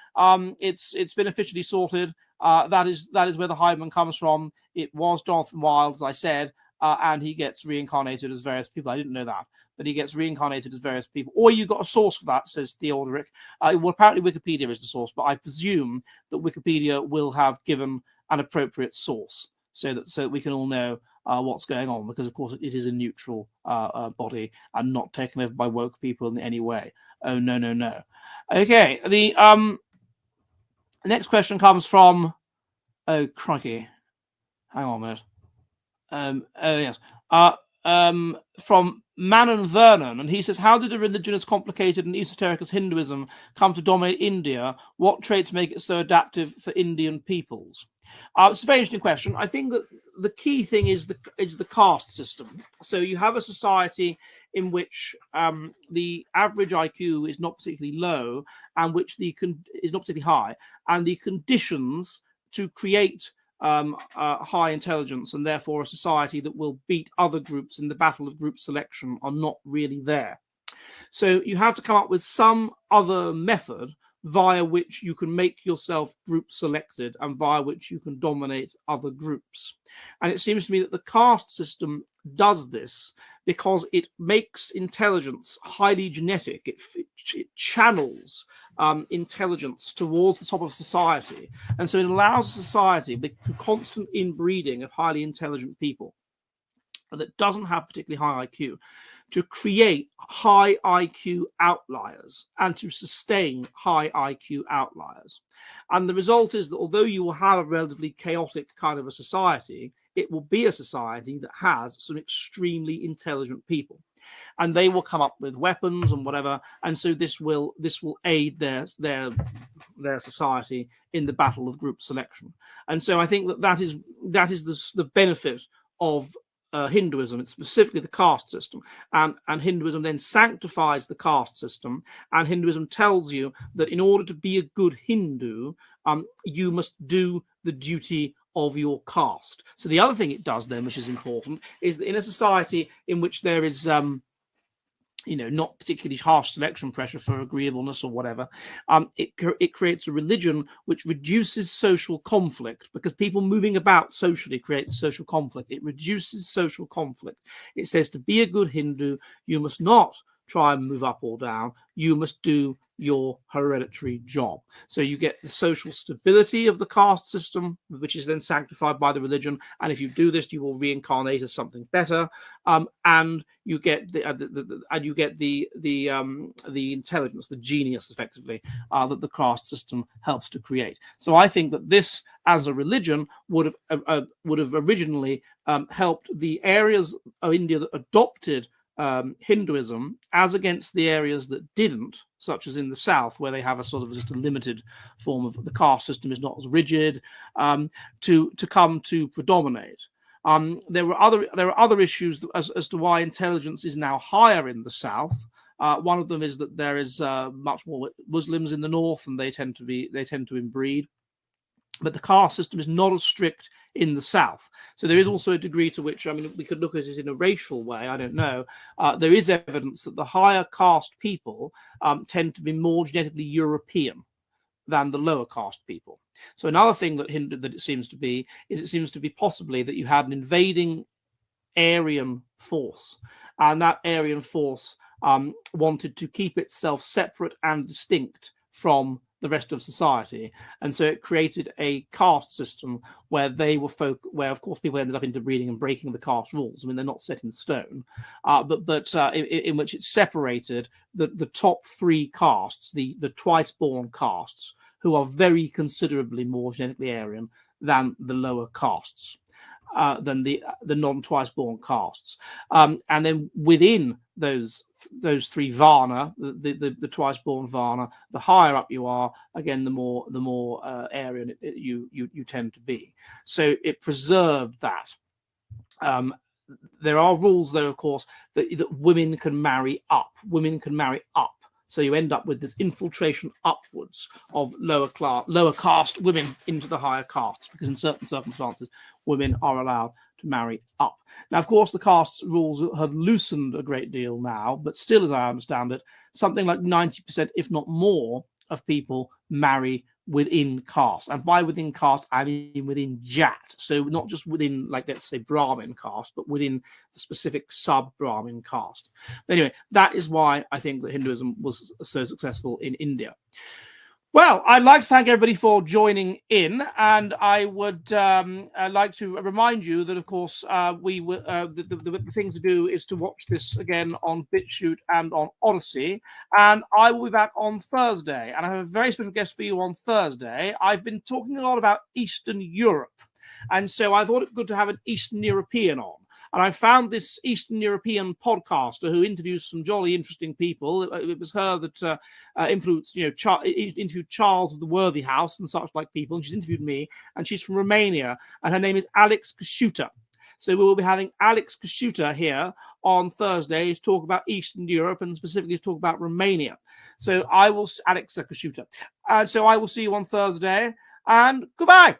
It's been officially sorted. That is where the Highman comes from. It was Jonathan Wilde, as I said, and he gets reincarnated as various people. I didn't know that, but he gets reincarnated as various people. Or you got a source for that, says Theodoric. Well, apparently Wikipedia is the source, but I presume that Wikipedia will have given an appropriate source so that we can all know what's going on, because of course it is a neutral body and not taken over by woke people in any way. Oh no. Okay, the next question comes from, oh crikey, hang on a minute. Oh yes, from Manon Vernon, and he says, how did a religion as complicated and esoteric as Hinduism come to dominate India? What traits make it so adaptive for Indian peoples? It's a very interesting question. I think that the key thing is the caste system. So you have a society in which the average IQ is not particularly low, and which is not particularly high, and the conditions to create high intelligence and therefore a society that will beat other groups in the battle of group selection are not really there. So you have to come up with some other method via which you can make yourself group selected and via which you can dominate other groups. And it seems to me that the caste system does this because it makes intelligence highly genetic. It channels intelligence towards the top of society. And so it allows society, the constant inbreeding of highly intelligent people that doesn't have particularly high IQ, to create high IQ outliers and to sustain high IQ outliers. And the result is that although you will have a relatively chaotic kind of a society, it will be a society that has some extremely intelligent people. And they will come up with weapons and whatever, and so this will aid their society in the battle of group selection. And so I think that is the benefit of Hinduism. It's specifically the caste system, and Hinduism then sanctifies the caste system, and Hinduism tells you that in order to be a good Hindu, you must do the duty of your caste. So the other thing it does then, which is important, is that in a society in which there is not particularly harsh selection pressure for agreeableness or whatever, it creates a religion which reduces social conflict, because people moving about socially creates social conflict. It reduces social conflict. It says to be a good Hindu, you must not try and move up or down. You must do your hereditary job. So you get the social stability of the caste system, which is then sanctified by the religion. And if you do this, you will reincarnate as something better. And you get the intelligence, the genius, effectively, that the caste system helps to create. So I think that this, as a religion, would have originally helped the areas of India that adopted Hinduism as against the areas that didn't, such as in the south, where they have a sort of just a limited form of the caste system is not as rigid, to come to predominate. There are other issues as to why intelligence is now higher in the south. One of them is that there is much more Muslims in the north, and they tend to inbreed. But the caste system is not as strict in the south. So there is also a degree to which, I mean, we could look at it in a racial way, I don't know. There is evidence that the higher caste people tend to be more genetically European than the lower caste people. So another thing that it seems to be possibly that you had an invading Aryan force, and that Aryan force wanted to keep itself separate and distinct from the rest of society, and so it created a caste system where they were where of course people ended up interbreeding and breaking the caste rules. I mean, they're not set in stone, but in which it separated the top three castes, the twice born castes, who are very considerably more genetically Aryan than the lower castes, than the non-twice born castes, and then within those three Varna, the twice born Varna, the higher up you are, again, the more Aryan you tend to be. So it preserved that. There are rules, though, of course, that women can marry up. Women can marry up. So you end up with this infiltration upwards of lower caste women into the higher castes, because in certain circumstances, women are allowed to marry up. Now, of course, the caste rules have loosened a great deal now, but still, as I understand it, something like 90%, if not more, of people marry within caste. And by within caste, I mean within Jat. So not just within, like, let's say, Brahmin caste, but within the specific sub-Brahmin caste. But anyway, that is why I think that Hinduism was so successful in India. Well, I'd like to thank everybody for joining in, and I would like to remind you that, of course, the thing to do is to watch this again on BitChute and on Odyssey, and I will be back on Thursday, and I have a very special guest for you on Thursday. I've been talking a lot about Eastern Europe, and so I thought it good to have an Eastern European on. And I found this Eastern European podcaster who interviews some jolly interesting people. It was her that influenced, interviewed Charles of the Worthy House and such like people. And she's interviewed me, and she's from Romania, and her name is Alex Kashuta. So we will be having Alex Kashuta here on Thursday to talk about Eastern Europe and specifically to talk about Romania. So Alex Kashuta. So I will see you on Thursday, and goodbye.